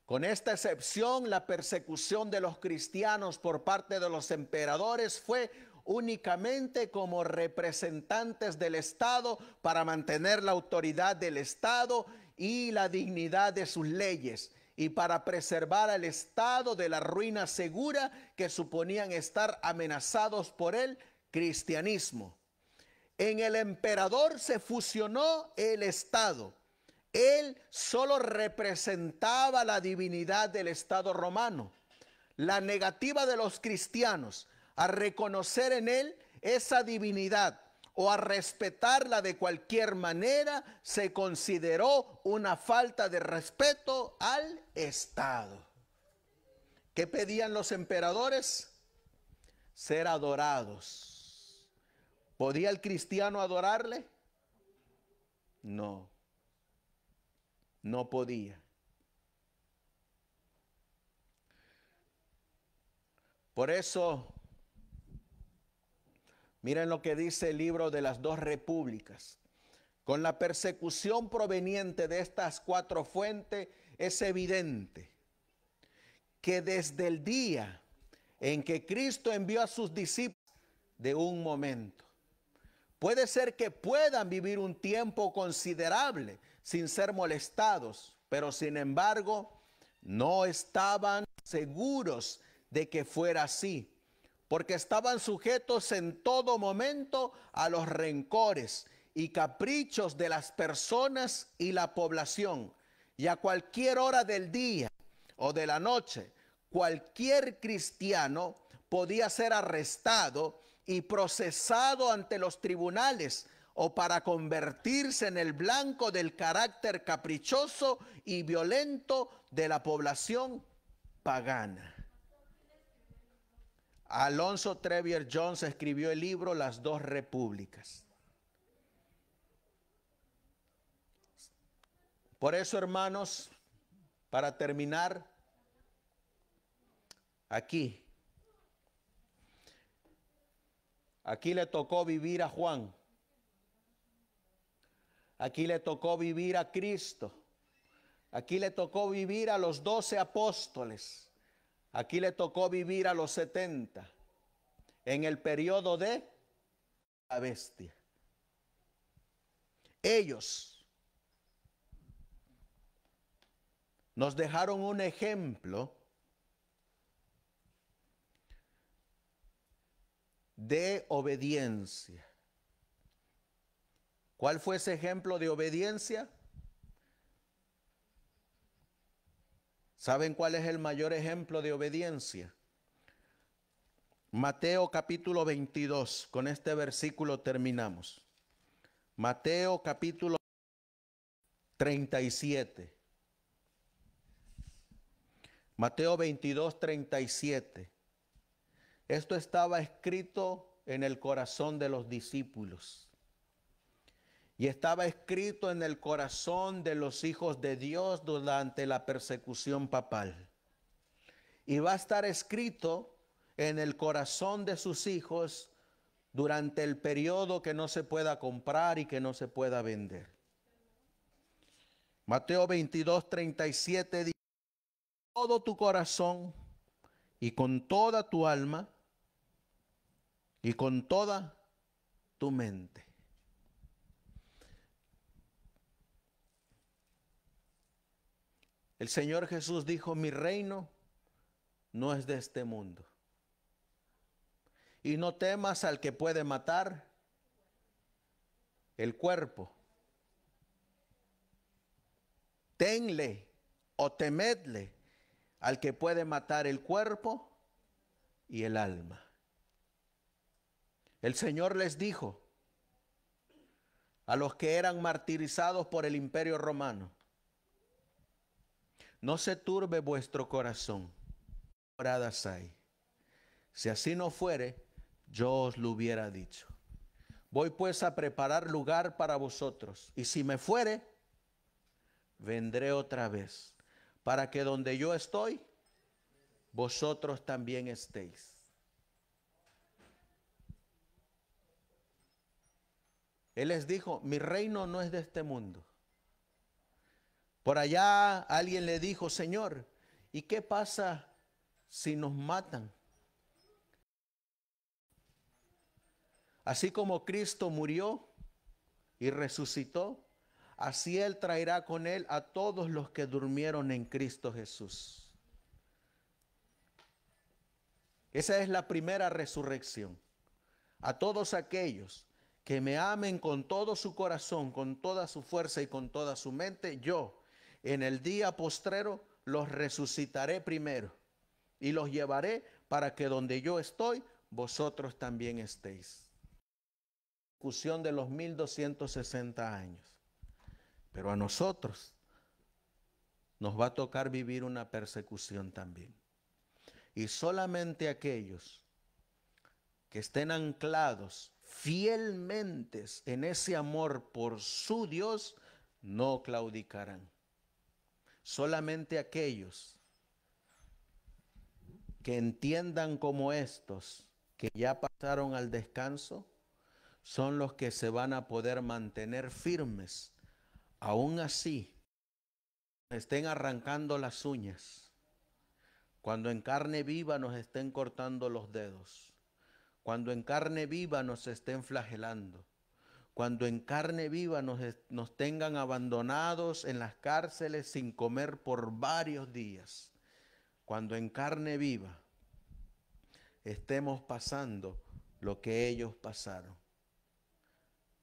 Con esta excepción, la persecución de los cristianos por parte de los emperadores fue únicamente como representantes del Estado para mantener la autoridad del Estado y la dignidad de sus leyes, y para preservar al Estado de la ruina segura que suponían estar amenazados por el cristianismo. En el emperador se fusionó el Estado. Él solo representaba la divinidad del Estado romano. La negativa de los cristianos a reconocer en él esa divinidad o a respetarla de cualquier manera se consideró una falta de respeto al Estado. ¿Qué pedían los emperadores? Ser adorados. ¿Podía el cristiano adorarle? No. No podía. Por eso, miren lo que dice el libro de las dos repúblicas. Con la persecución proveniente de estas cuatro fuentes, es evidente que desde el día en que Cristo envió a sus discípulos, de un momento, puede ser que puedan vivir un tiempo considerable sin ser molestados, pero sin embargo no estaban seguros de que fuera así, porque estaban sujetos en todo momento a los rencores y caprichos de las personas y la población, y a cualquier hora del día o de la noche, cualquier cristiano podía ser arrestado y procesado ante los tribunales, o para convertirse en el blanco del carácter caprichoso y violento de la población pagana. Alonzo Trevier Jones escribió el libro Las dos repúblicas. Por eso, hermanos, para terminar, aquí le tocó vivir a Juan. Aquí le tocó vivir a Cristo. Aquí le tocó vivir a los 12 apóstoles. Aquí le tocó vivir a los 70 en el periodo de la bestia. Ellos nos dejaron un ejemplo de obediencia. ¿Cuál fue ese ejemplo de obediencia? ¿Saben cuál es el mayor ejemplo de obediencia? Mateo capítulo 22. Con este versículo terminamos. Mateo capítulo 37. Mateo 22, 37. Esto estaba escrito en el corazón de los discípulos. Y estaba escrito en el corazón de los hijos de Dios durante la persecución papal. Y va a estar escrito en el corazón de sus hijos durante el periodo que no se pueda comprar y que no se pueda vender. Mateo 22, 37 dice: todo tu corazón y con toda tu alma y con toda tu mente. El Señor Jesús dijo, mi reino no es de este mundo. Y no temas al que puede matar el cuerpo. Tenle o temedle al que puede matar el cuerpo y el alma. El Señor les dijo a los que eran martirizados por el imperio romano, no se turbe vuestro corazón, moradas hay. Si así no fuere, yo os lo hubiera dicho. Voy pues a preparar lugar para vosotros, y si me fuere, vendré otra vez, para que donde yo estoy, vosotros también estéis. Él les dijo, mi reino no es de este mundo. Por allá alguien le dijo, Señor, ¿y qué pasa si nos matan? Así como Cristo murió y resucitó, así Él traerá con Él a todos los que durmieron en Cristo Jesús. Esa es la primera resurrección. A todos aquellos que me amen con todo su corazón, con toda su fuerza y con toda su mente, yo en el día postrero los resucitaré primero y los llevaré para que donde yo estoy, vosotros también estéis. Discusión de los 1260 años. Pero a nosotros nos va a tocar vivir una persecución también. Y solamente aquellos que estén anclados fielmente en ese amor por su Dios, no claudicarán. Solamente aquellos que entiendan como estos, que ya pasaron al descanso, son los que se van a poder mantener firmes. Aún así, estén arrancando las uñas, cuando en carne viva nos estén cortando los dedos, cuando en carne viva nos estén flagelando, cuando en carne viva nos tengan abandonados en las cárceles sin comer por varios días, cuando en carne viva estemos pasando lo que ellos pasaron.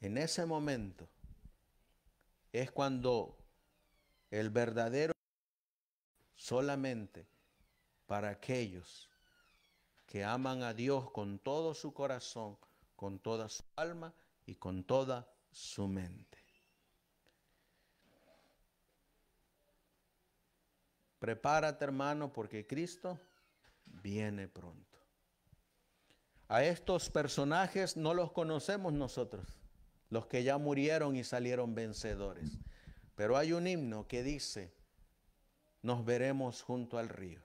En ese momento es cuando el verdadero solamente para aquellos que aman a Dios con todo su corazón, con toda su alma y con toda su mente. Prepárate, hermano, porque Cristo viene pronto. A estos personajes no los conocemos nosotros, los que ya murieron y salieron vencedores. Pero hay un himno que dice, nos veremos junto al río.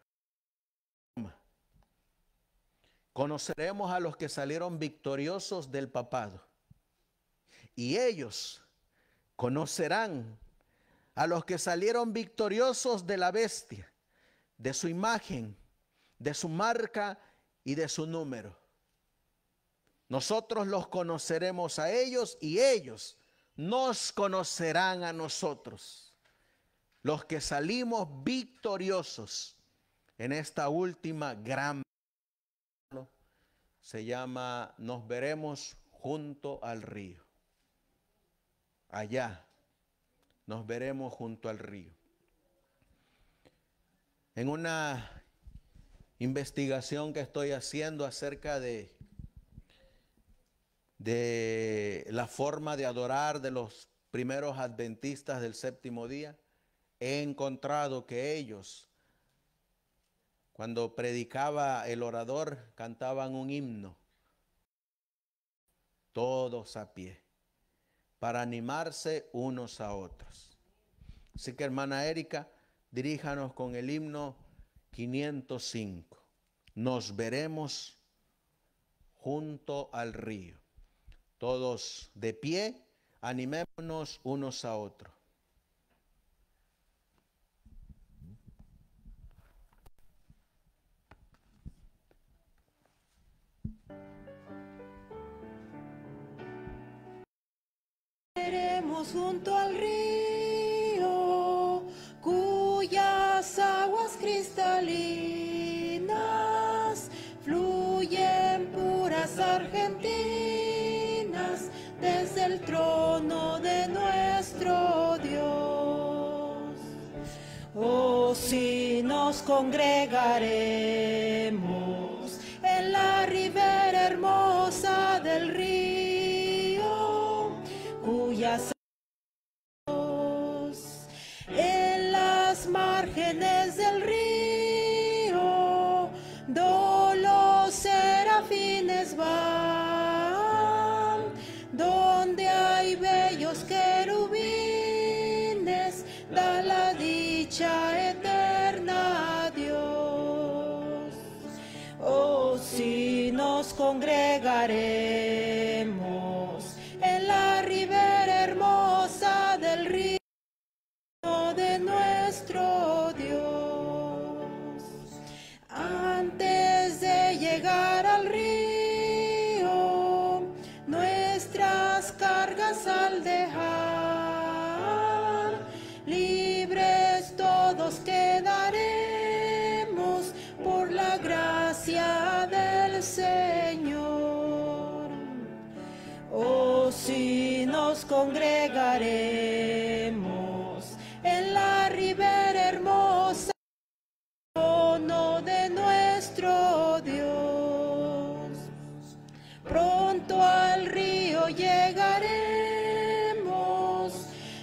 Conoceremos a los que salieron victoriosos del papado. Y ellos conocerán a los que salieron victoriosos de la bestia, de su imagen, de su marca y de su número. Nosotros los conoceremos a ellos y ellos nos conocerán a nosotros, los que salimos victoriosos en esta última gran batalla. Se llama, nos veremos junto al río. Allá nos veremos junto al río. En una investigación que estoy haciendo acerca de la forma de adorar de los primeros adventistas del séptimo día, he encontrado que ellos, cuando predicaba el orador, cantaban un himno, todos a pie, para animarse unos a otros. Así que, hermana Erika, diríjanos con el himno 505. Nos veremos junto al río. Todos de pie, animémonos unos a otros. Veremos junto al río, cuya si nos congregaremos en la ribera hermosa del río, cuyas aguas en las márgenes del río, los serafines van, donde hay bellos querubines, da la dicha eterna a Dios. Oh, si nos congregaremos en la ribera hermosa del río de nuestro Dios. Antes de llegar al río, nuestras cargas al dejar, libres todos quedaremos por la gracia del Señor. Oh, si nos congregaremos en la ribera hermosa, trono de nuestro Dios. Pronto al río llegaremos,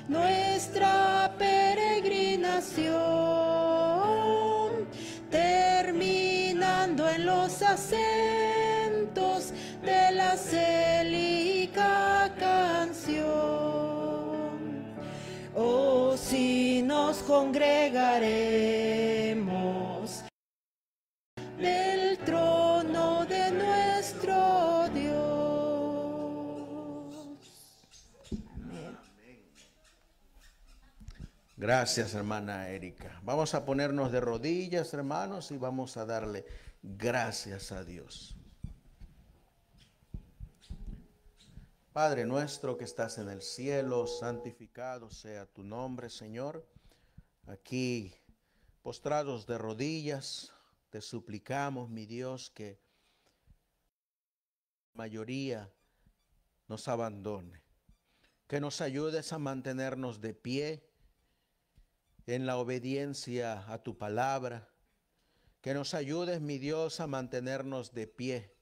nuestra peregrinación, terminando en los acentos de la célica canción. Oh, si nos congregaremos del trono de nuestro Dios. Amén. Gracias, hermana Erika. Vamos a ponernos de rodillas, hermanos, y vamos a darle gracias a Dios. Padre nuestro que estás en el cielo, santificado sea tu nombre, Señor. Aquí, postrados de rodillas, te suplicamos, mi Dios, que la mayoría nos abandone, que nos ayudes a mantenernos de pie en la obediencia a tu palabra, que nos ayudes, mi Dios, a mantenernos de pie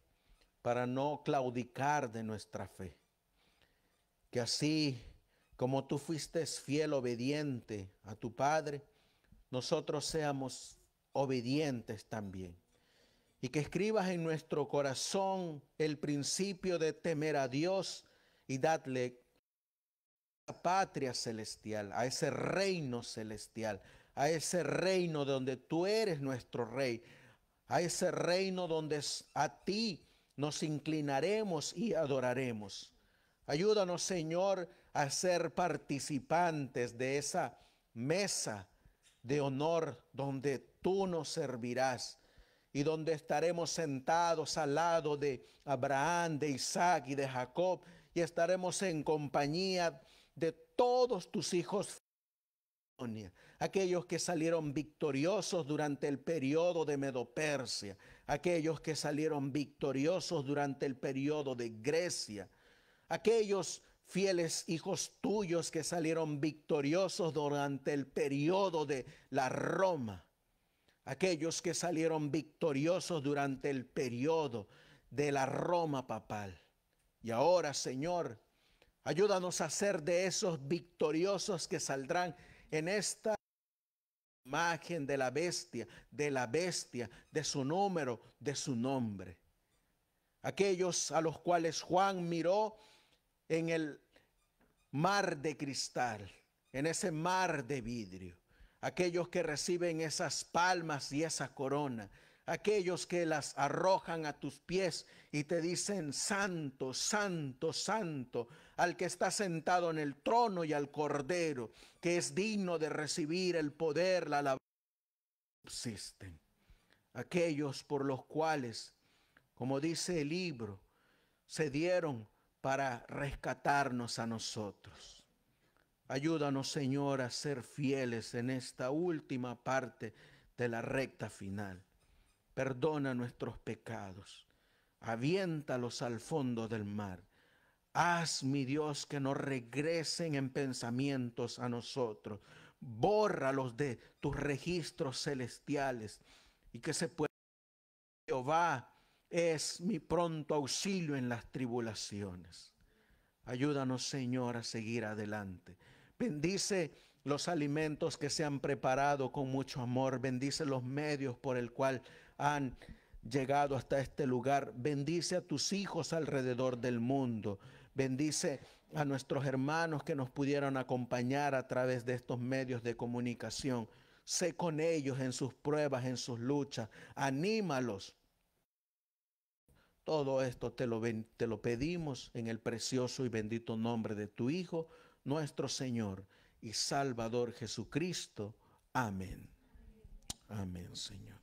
para no claudicar de nuestra fe. Que así como tú fuiste fiel, obediente a tu Padre, nosotros seamos obedientes también. Y que escribas en nuestro corazón el principio de temer a Dios y darle a la patria celestial, a ese reino celestial, a ese reino donde tú eres nuestro Rey, a ese reino donde a ti nos inclinaremos y adoraremos. Ayúdanos, Señor, a ser participantes de esa mesa de honor donde tú nos servirás y donde estaremos sentados al lado de Abraham, de Isaac y de Jacob, y estaremos en compañía de todos tus hijos, aquellos que salieron victoriosos durante el periodo de Medo-Persia, aquellos que salieron victoriosos durante el periodo de Grecia, aquellos fieles hijos tuyos que salieron victoriosos durante el periodo de la Roma, aquellos que salieron victoriosos durante el periodo de la Roma papal. Y ahora, Señor, ayúdanos a ser de esos victoriosos que saldrán en esta imagen de la bestia, de su número, de su nombre. Aquellos a los cuales Juan miró en el mar de cristal, en ese mar de vidrio, aquellos que reciben esas palmas y esa corona, aquellos que las arrojan a tus pies y te dicen santo, santo, santo, al que está sentado en el trono y al Cordero, que es digno de recibir el poder, la alabanza, subsisten. Aquellos por los cuales, como dice el libro, se dieron para rescatarnos a nosotros. Ayúdanos, Señor, a ser fieles en esta última parte de la recta final. Perdona nuestros pecados, aviéntalos al fondo del mar. Haz, mi Dios, que no regresen en pensamientos a nosotros, bórralos de tus registros celestiales y que se pueda. Jehová es mi pronto auxilio en las tribulaciones. Ayúdanos, Señor, a seguir adelante. Bendice los alimentos que se han preparado con mucho amor. Bendice los medios por el cual han llegado hasta este lugar. Bendice a tus hijos alrededor del mundo. Bendice a nuestros hermanos que nos pudieron acompañar a través de estos medios de comunicación. Sé con ellos en sus pruebas, en sus luchas. Anímalos. Todo esto te lo pedimos en el precioso y bendito nombre de tu Hijo, nuestro Señor y Salvador Jesucristo. Amén. Amén, Señor.